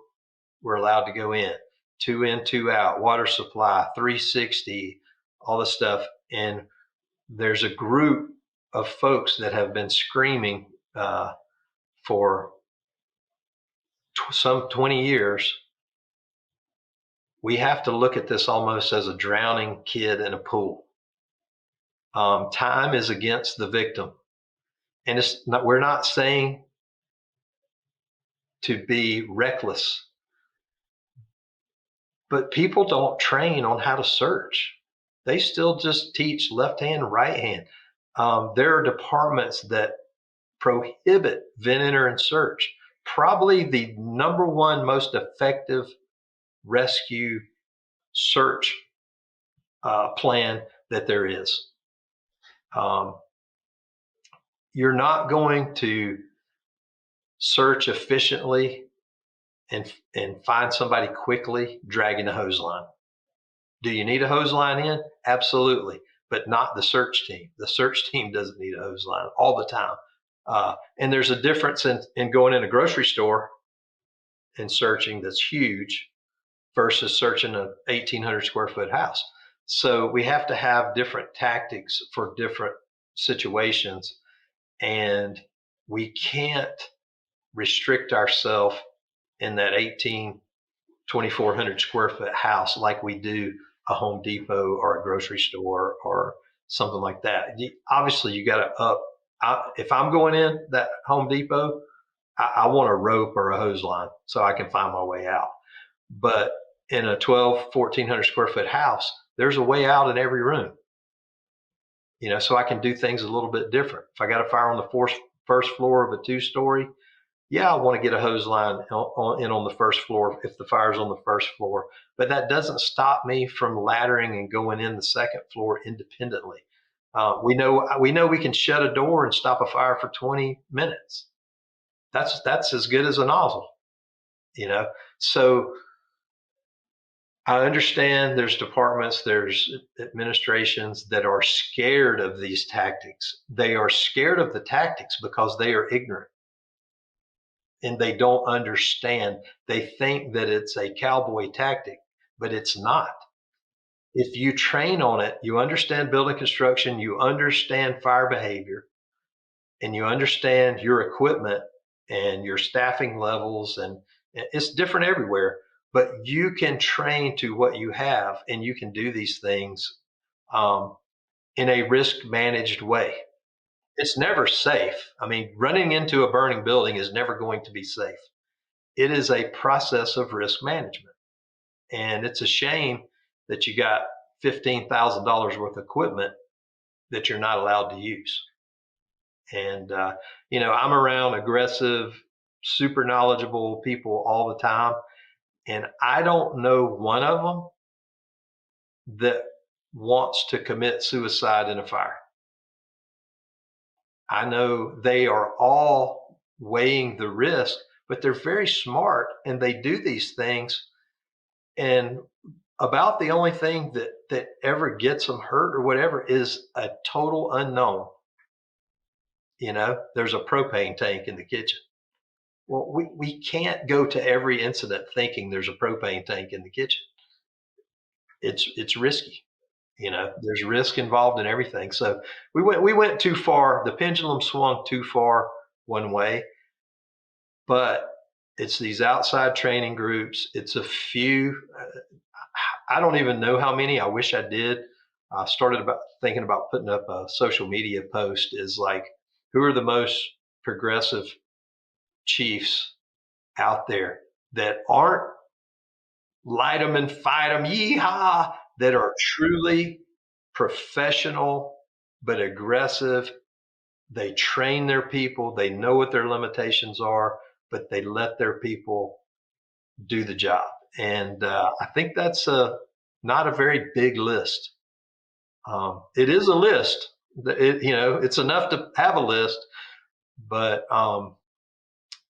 we're allowed to go in. 2 in, 2 out, water supply, 360, all this stuff. And there's a group of folks that have been screaming for some 20 years. We have to look at this almost as a drowning kid in a pool. Time is against the victim. And we're not saying to be reckless, but people don't train on how to search. They still just teach left hand, right hand. There are departments that prohibit vent, enter, and search. Probably the number one most effective rescue search plan that there is. You're not going to search efficiently and find somebody quickly dragging a hose line. Do you need a hose line in? Absolutely, but not the search team. The search team doesn't need a hose line all the time. And there's a difference in going in a grocery store and searching that's huge versus searching a 1,800 square foot house. So we have to have different tactics for different situations, and we can't restrict ourselves in that 2,400 square foot house like we do a Home Depot or a grocery store or something like that. Obviously, you got to up. If I'm going in that Home Depot, I want a rope or a hose line so I can find my way out. But in a 1,400 square foot house, there's a way out in every room. So I can do things a little bit different. If I got a fire on the first floor of a 2-story, yeah, I want to get a hose line in on the first floor if the fire's on the first floor. But that doesn't stop me from laddering and going in the second floor independently. We know we can shut a door and stop a fire for 20 minutes. That's as good as a nozzle, So I understand there's departments, there's administrations that are scared of these tactics. They are scared of the tactics because they are ignorant and they don't understand. They think that it's a cowboy tactic, but it's not. If you train on it, you understand building construction, you understand fire behavior, and you understand your equipment and your staffing levels, and it's different everywhere, but you can train to what you have and you can do these things in a risk managed way. It's never safe. I mean, running into a burning building is never going to be safe. It is a process of risk management. And it's a shame that you got $15,000 worth of equipment that you're not allowed to use. And, I'm around aggressive, super knowledgeable people all the time. And I don't know one of them that wants to commit suicide in a fire. I know they are all weighing the risk, but they're very smart and they do these things. And about the only thing that ever gets them hurt or whatever is a total unknown. There's a propane tank in the kitchen. Well, we can't go to every incident thinking there's a propane tank in the kitchen. It's risky. There's risk involved in everything. So we went too far. The pendulum swung too far one way, but it's these outside training groups. It's a few. I don't even know how many. I wish I did. I started thinking about putting up a social media post is like, who are the most progressive chiefs out there that aren't light them and fight them, yeehaw, that are truly professional but aggressive. They train their people. They know what their limitations are, but they let their people do the job. And I think that's not a very big list. It is a list. It's enough to have a list, but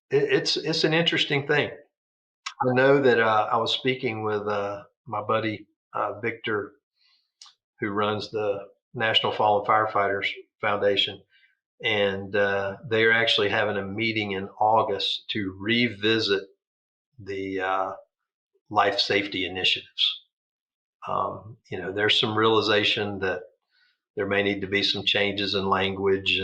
it's an interesting thing. I know that I was speaking with my buddy Victor, who runs the National Fallen Firefighters Foundation, and they are actually having a meeting in August to revisit the life safety initiatives. There's some realization that there may need to be some changes in language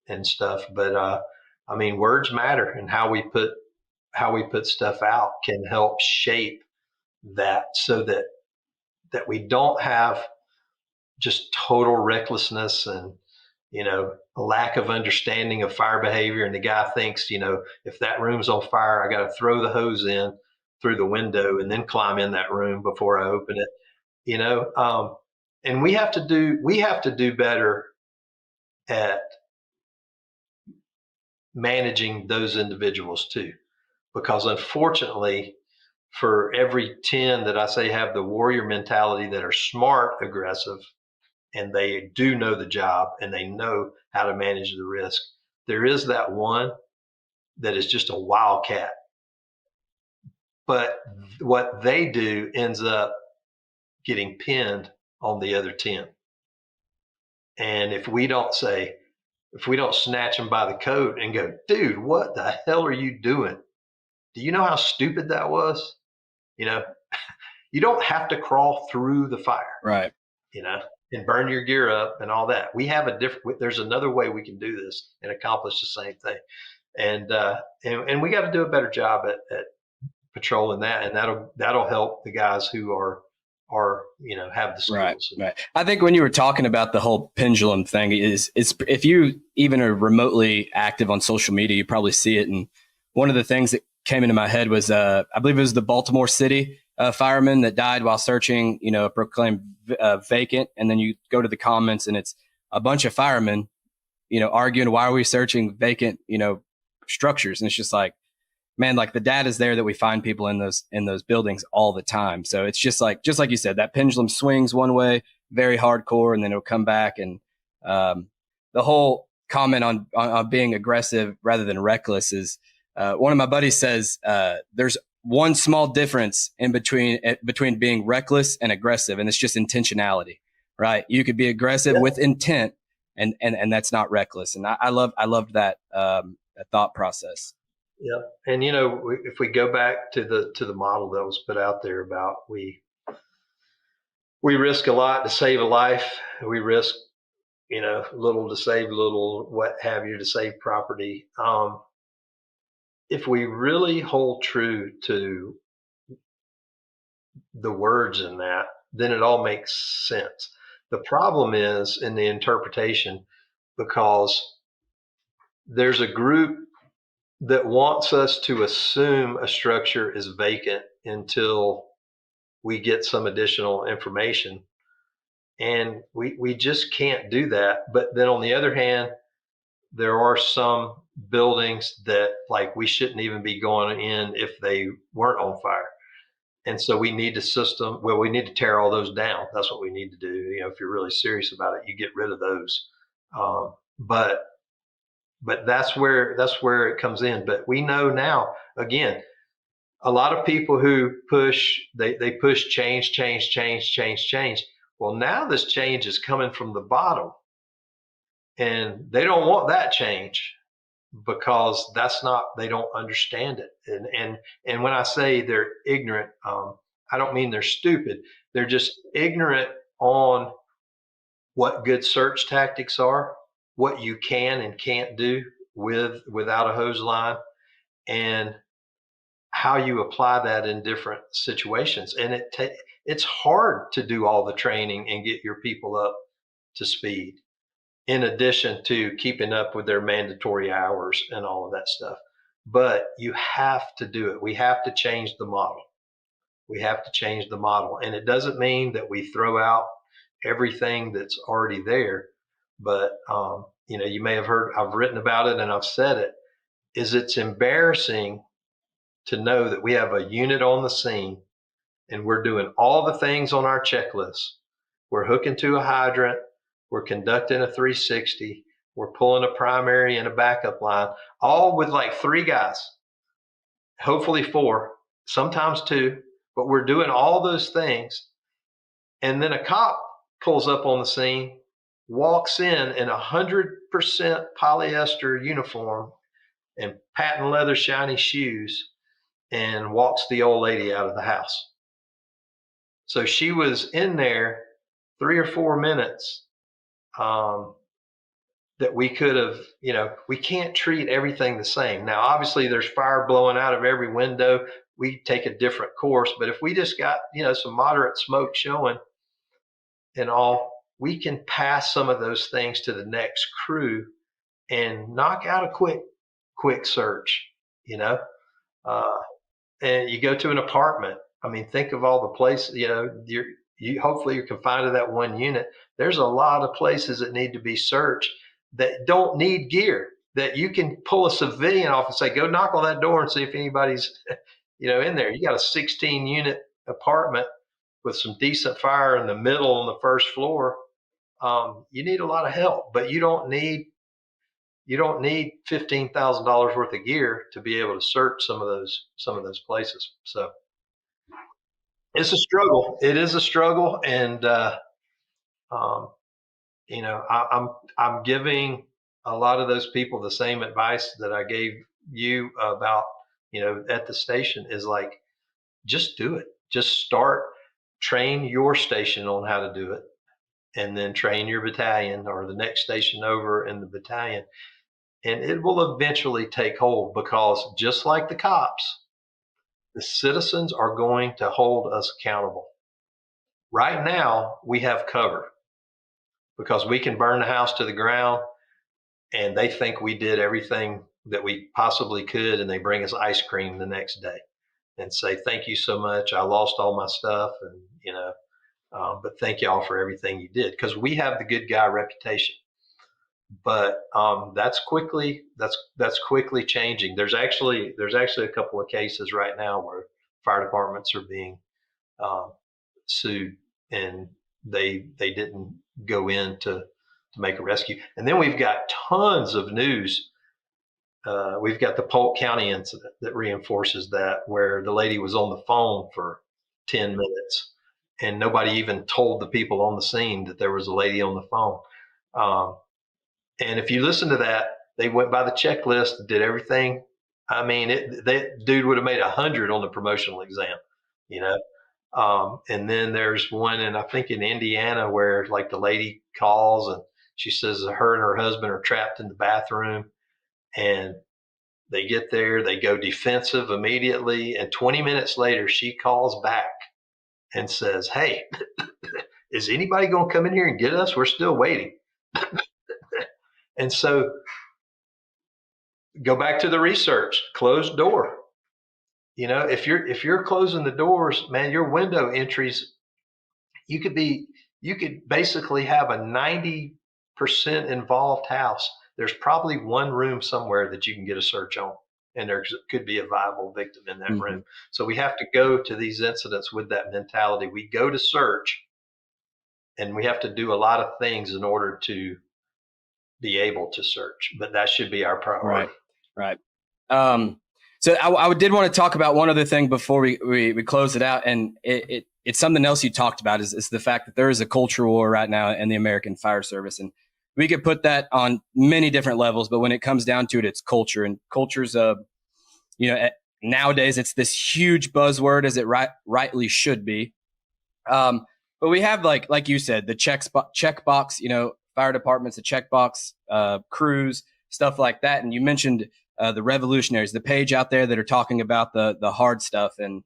and stuff, but I mean, words matter, and how we put stuff out can help shape that, so that we don't have just total recklessness and a lack of understanding of fire behavior. And the guy thinks, if that room's on fire, I got to throw the hose in through the window and then climb in that room before I open it. And we have to do better at managing those individuals too, because unfortunately, for every 10 that I say have the warrior mentality that are smart, aggressive, and they do know the job and they know how to manage the risk, there is that one that is just a wildcat. But what they do ends up getting pinned on the other 10. And if we don't snatch them by the coat and go, dude, what the hell are you doing? Do you know how stupid that was? You don't have to crawl through the fire. Right. And burn your gear up and all that. There's another way we can do this and accomplish the same thing. And we got to do a better job at patrolling that. And that'll help the guys who are have the skills. Right. I think when you were talking about the whole pendulum thing, is if you even are remotely active on social media, you probably see it. And one of the things that came into my head was, I believe it was the Baltimore City fireman that died while searching, proclaimed vacant. And then you go to the comments and it's a bunch of firemen, arguing, why are we searching vacant, structures? And it's just like, man, like the data is there that we find people in those buildings all the time. So it's just like you said, that pendulum swings one way, very hardcore, and then it'll come back. And the whole comment on being aggressive rather than reckless is, one of my buddies says, there's one small difference in between being reckless and aggressive, and it's just intentionality, right? You could be aggressive with intent, and that's not reckless. And I loved that thought process. Yeah, and if we go back to the model that was put out there about we risk a lot to save a life, we risk little to save little, what have you, to save property. If we really hold true to the words in that, then it all makes sense. The problem is in the interpretation, because there's a group that wants us to assume a structure is vacant until we get some additional information. And we just can't do that. But then on the other hand, there are some buildings that, like, we shouldn't even be going in if they weren't on fire. And so we need a system. Well, we need to tear all those down. That's what we need to do. If you're really serious about it, you get rid of those. But that's where it comes in. But we know now, again, a lot of people who they push change, change, change, change, change. Well, now this change is coming from the bottom, and they don't want that change because they don't understand it. And when I say they're ignorant, I don't mean they're stupid. They're just ignorant on what good search tactics are, what you can and can't do without a hose line, and how you apply that in different situations. And it's hard to do all the training and get your people up to speed, in addition to keeping up with their mandatory hours and all of that stuff. But you have to do it. We have to change the model. We have to change the model. And it doesn't mean that we throw out everything that's already there. But, you may have heard, I've written about it and I've said it, is it's embarrassing to know that we have a unit on the scene and we're doing all the things on our checklist. We're hooking to a hydrant. We're conducting a 360. We're pulling a primary and a backup line, all with like 3 guys, hopefully 4, sometimes 2, but we're doing all those things. And then a cop pulls up on the scene, walks in 100% polyester uniform and patent leather shiny shoes, and walks the old lady out of the house. So she was in there 3 or 4 minutes, that we could have, we can't treat everything the same. Now, obviously there's fire blowing out of every window. We take a different course, but if we just got, some moderate smoke showing and all, we can pass some of those things to the next crew and knock out a quick search, uh, and you go to an apartment. I mean, think of all the places, hopefully you're confined to that one unit. There's a lot of places that need to be searched that don't need gear, that you can pull a civilian off and say, go knock on that door and see if anybody's, in there. You got a 16 unit apartment with some decent fire in the middle on the first floor. You need a lot of help, but you don't need $15,000 worth of gear to be able to search some of those places. So it's a struggle. It is a struggle, and um, I'm giving a lot of those people the same advice that I gave you about, at the station, is like, just do it. Just start, train your station on how to do it, and then train your battalion or the next station over in the battalion. And it will eventually take hold, because just like the cops, the citizens are going to hold us accountable. Right now, we have cover because we can burn the house to the ground and they think we did everything that we possibly could. And they bring us ice cream the next day and say, thank you so much. I lost all my stuff. And, but thank y'all for everything you did, because we have the good guy reputation. But that's quickly changing. There's actually a couple of cases right now where fire departments are being sued, and they didn't go in to make a rescue. And then we've got tons of news. We've got the Polk County incident that reinforces that, where the lady was on the phone for 10 minutes and nobody even told the people on the scene that there was a lady on the phone. And if you listen to that, they went by the checklist, did everything. I mean, that dude would have made 100 on the promotional exam, And then there's one, and I think in Indiana, where like the lady calls and she says that her and her husband are trapped in the bathroom, and they get there, they go defensive immediately, and 20 minutes later, she calls back and says, hey, is anybody going to come in here and get us? We're still waiting. And so go back to the research, closed door. If you're closing the doors, man, your window entries, you could basically have a 90% involved house. There's probably one room somewhere that you can get a search on. and there could be a viable victim in that Mm-hmm. room. So we have to go to these incidents with that mentality. We go to search, and we have to do a lot of things in order to be able to search, but that should be our priority. Right. Um, so I did want to talk about one other thing before we close it out, and it's something else you talked about is the fact that there is a culture war right now in the American fire service, and we could put that on many different levels, but when it comes down to it, it's culture, and culture's nowadays it's this huge buzzword, as it rightly should be. But we have like you said, the checkbox, fire departments, the checkbox crews, stuff like that. And you mentioned the revolutionaries, the page out there that are talking about the hard stuff and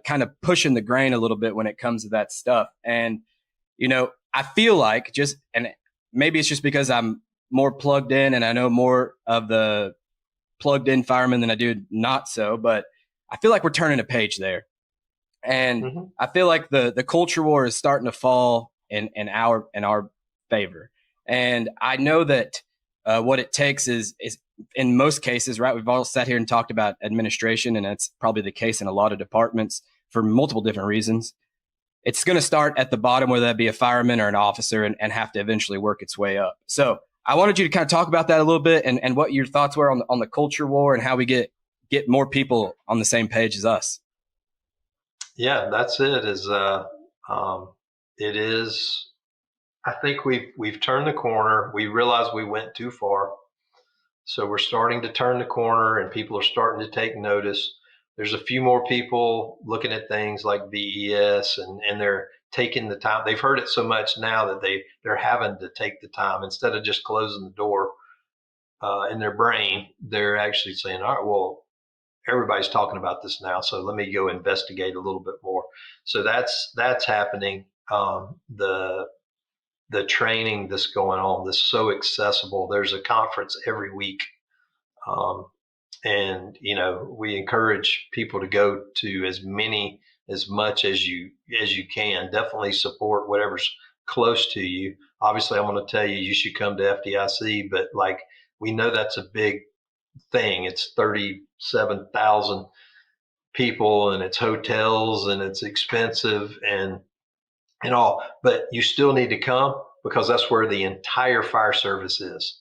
kind of pushing the grain a little bit when it comes to that stuff. And I feel like and maybe it's just because I'm more plugged in and I know more of the plugged in firemen than I do not so, but I feel like we're turning a page there. And I feel like the culture war is starting to fall in our favor. And I know that what it takes is in most cases, right? We've all sat here and talked about administration, and that's probably the case in a lot of departments for multiple different reasons. It's going to start at the bottom, whether that be a fireman or an officer, and have to eventually work its way up. So I wanted you to kind of talk about that a little bit and what your thoughts were on the culture war and how we get more people on the same page as us. Yeah, that's it. It is. I think we've turned the corner. We realized we went too far, so we're starting to turn the corner, and people are starting to take notice. There's a few more people looking at things like VES, and they're taking the time. They've heard it so much now that they're having to take the time instead of just closing the door in their brain. They're actually saying, "All right, well, everybody's talking about this now, so let me go investigate a little bit more." So that's happening. The training that's going on, that's so accessible. There's a conference every week, and we encourage people to go to as much as you can. Definitely support whatever's close to you. Obviously, I'm going to tell you should come to FDIC, but we know that's a big thing. It's 37,000 people, and it's hotels, and it's expensive and all, but you still need to come because that's where the entire fire service is.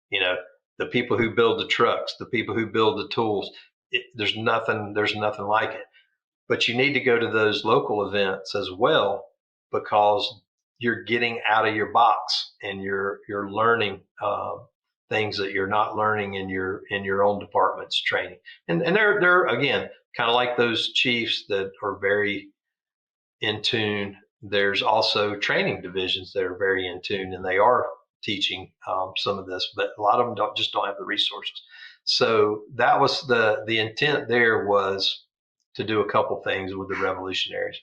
The people who build the trucks, the people who build the tools, there's nothing like it. But you need to go to those local events as well, because you're getting out of your box and you're learning things that you're not learning in your own department's training. And they're again kind of like those chiefs that are very in tune. There's also training divisions that are very in tune, and they are teaching some of this, but a lot of them don't have the resources. So that was the intent. There was to do a couple things with the revolutionaries.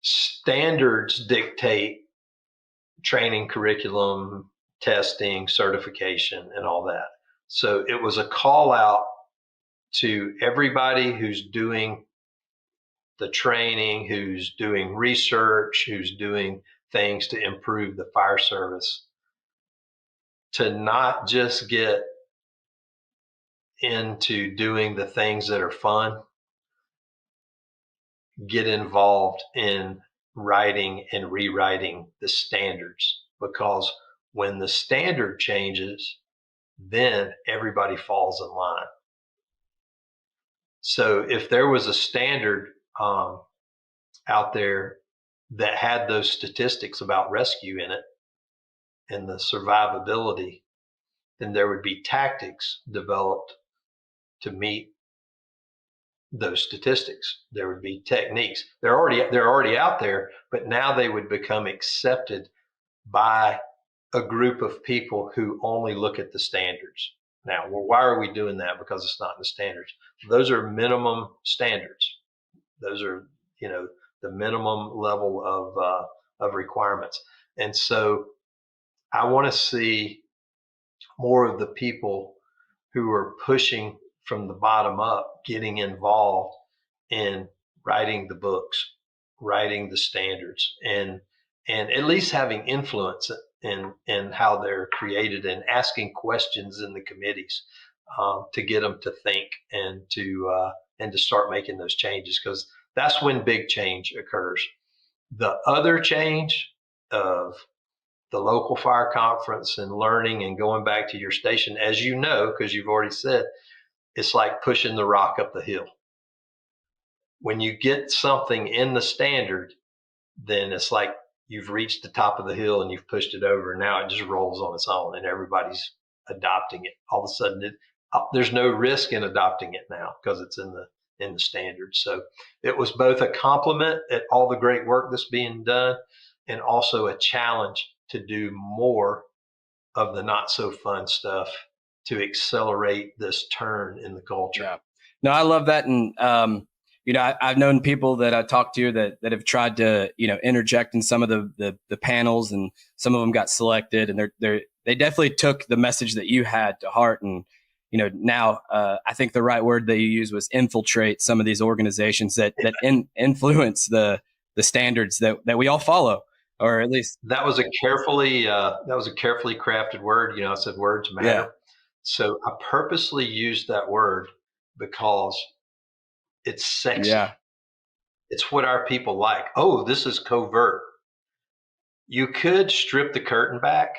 Standards dictate training curriculum, testing, certification, and all that. So it was a call out to everybody who's doing the training, who's doing research, who's doing things to improve the fire service, to not just get into doing the things that are fun, get involved in writing and rewriting the standards, because when the standard changes, then everybody falls in line. So if there was a standard out there that had those statistics about rescue in it and the survivability, then there would be tactics developed to meet those statistics. There would be techniques. They're already out there, but now they would become accepted by a group of people who only look at the standards. Now, well, why are we doing that? Because it's not in the standards. Those are minimum standards. Those are, the minimum level of requirements. And so I want to see more of the people who are pushing from the bottom up, getting involved in writing the books, writing the standards, and at least having influence in how they're created, and asking questions in the committees. to get them to think and to start making those changes, because that's when big change occurs. The other change of the local fire conference and learning and going back to your station, as you know, because you've already said, it's like pushing the rock up the hill. When you get something in the standard, then it's like you've reached the top of the hill and you've pushed it over. And now it just rolls on its own and everybody's adopting it. All of a sudden, there's no risk in adopting it now because it's in the standard. So it was both a compliment at all the great work that's being done and also a challenge to do more of the not so fun stuff to accelerate this turn in the culture. Yeah. No, I love that. And, I've known people that I talked to that have tried to, interject in some of the panels, and some of them got selected, and they definitely took the message that you had to heart. And, now I think the right word that you used was infiltrate some of these organizations that influence the standards that we all follow, or at least that was a carefully crafted word. I said words matter. Yeah. So I purposely used that word because it's sexy. Yeah. It's what our people like. Oh, this is covert. You could strip the curtain back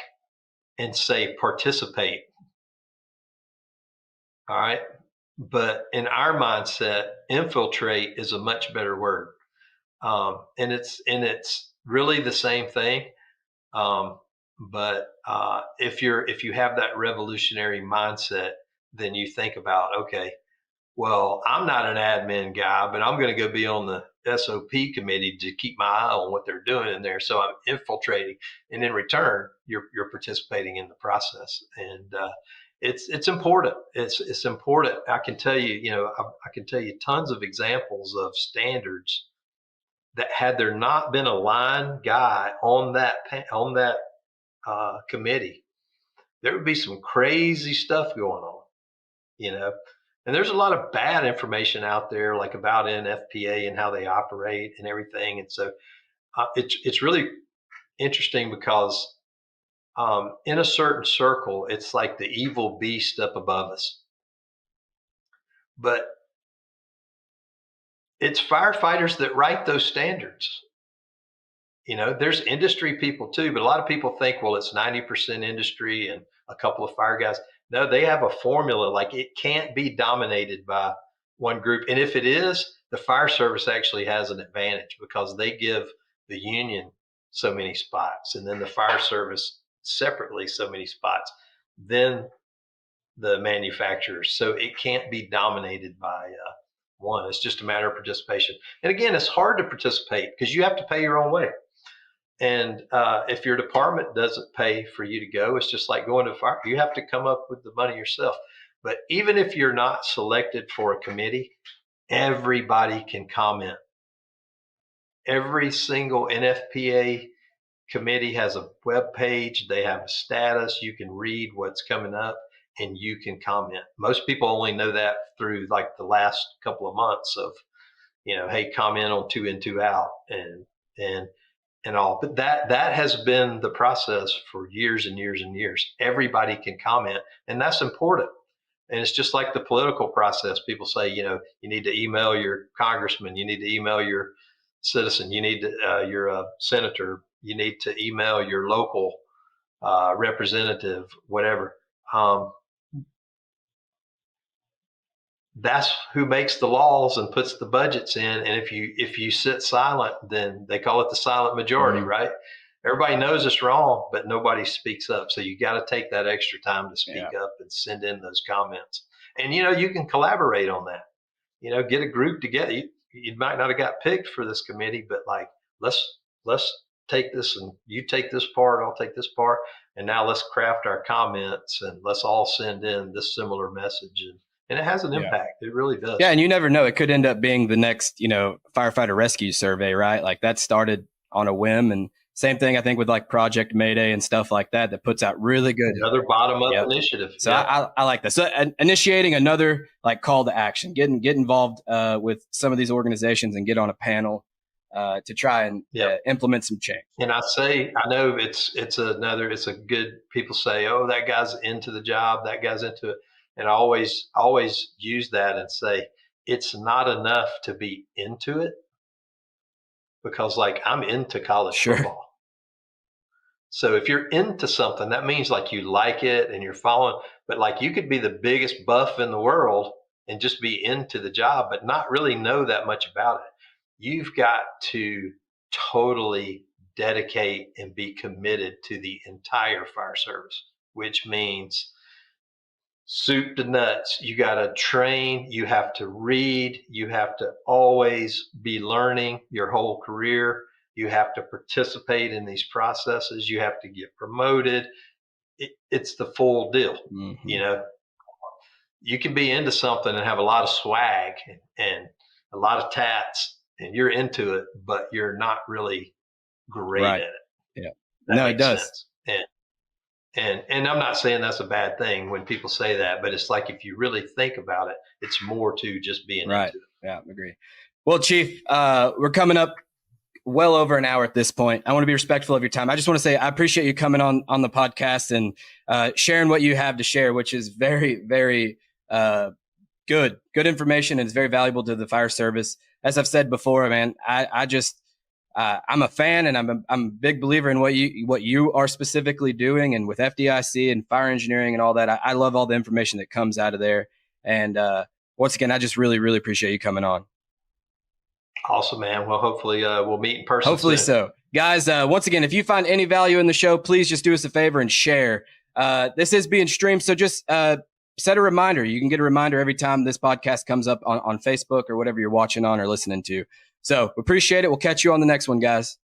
and say participate. All right. But in our mindset, infiltrate is a much better word. And it's really the same thing. But if you have that revolutionary mindset, then you think about, okay, well, I'm not an admin guy, but I'm going to go be on the SOP committee to keep my eye on what they're doing in there. So I'm infiltrating, and in return, you're participating in the process, and it's important. It's important. I can tell you, I can tell you tons of examples of standards that, had there not been a line guy on that committee, there would be some crazy stuff going on, and there's a lot of bad information out there, like about NFPA and how they operate and everything. And so it's really interesting because in a certain circle, it's like the evil beast up above us. But it's firefighters that write those standards. There's industry people too, but a lot of people think, well, it's 90% industry and a couple of fire guys. No, they have a formula. Like, it can't be dominated by one group. And if it is, the fire service actually has an advantage because they give the union so many spots, and then the fire service separately so many spots, then the manufacturers. So it can't be dominated by one. It's just a matter of participation. And again, it's hard to participate because you have to pay your own way. And if your department doesn't pay for you to go, it's just like going to fire. You have to come up with the money yourself. But even if you're not selected for a committee, everybody can comment. Every single NFPA committee has a web page. They have a status. You can read what's coming up and you can comment. Most people only know that through like the last couple of months of, hey, comment on 2 in, 2 out and all. But that has been the process for years and years and years. Everybody can comment, and that's important. And it's just like the political process. People say, you need to email your congressman, you need to email your citizen, you need to your senator, you need to email your local representative, whatever. That's who makes the laws and puts the budgets in. And if you sit silent, then they call it the silent majority, right? Everybody knows it's wrong, but nobody speaks up. So you got to take that extra time to speak up and send in those comments. And, you can collaborate on that, get a group together. You might not have got picked for this committee, but like, let's take this, and you take this part, I'll take this part. And now let's craft our comments and let's all send in this similar message. And it has an impact. It really does. Yeah. And you never know. It could end up being the next, firefighter rescue survey, right? Like, that started on a whim. And same thing, I think, with like Project Mayday and stuff like that puts out really good. Another bottom up initiative. So I like that. So initiating another like call to action, get involved with some of these organizations and get on a panel to try and implement some change. And I know it's a good, people say, oh, that guy's into the job, that guy's into it. And I always use that and say, it's not enough to be into it, because like I'm into college football. So if you're into something, that means like you like it and you're following, but like you could be the biggest buff in the world and just be into the job, but not really know that much about it. You've got to totally dedicate and be committed to the entire fire service, which means soup to nuts. You got to train, you have to read, you have to always be learning your whole career. You have to participate in these processes. You have to get promoted. It's the full deal. Mm-hmm. You know, you can be into something and have a lot of swag and a lot of tats and you're into it, but you're not really great at it. Yeah. No, it does. Sense. And I'm not saying that's a bad thing when people say that, but it's like, if you really think about it, it's more to just being into it. Yeah, I agree. Well, Chief, we're coming up well over an hour at this point. I want to be respectful of your time. I just want to say I appreciate you coming on the podcast and sharing what you have to share, which is very, very good information, and it's very valuable to the fire service. As I've said before, man, I'm a fan, and I'm a big believer in what you are specifically doing, and with FDIC and fire engineering and all that. I love all the information that comes out of there. And once again, I just really, really appreciate you coming on. Awesome, man. Well, hopefully we'll meet in person. Hopefully soon. So. Guys, once again, if you find any value in the show, please just do us a favor and share. This is being streamed, so just set a reminder. You can get a reminder every time this podcast comes up on Facebook or whatever you're watching on or listening to. So we appreciate it. We'll catch you on the next one, guys.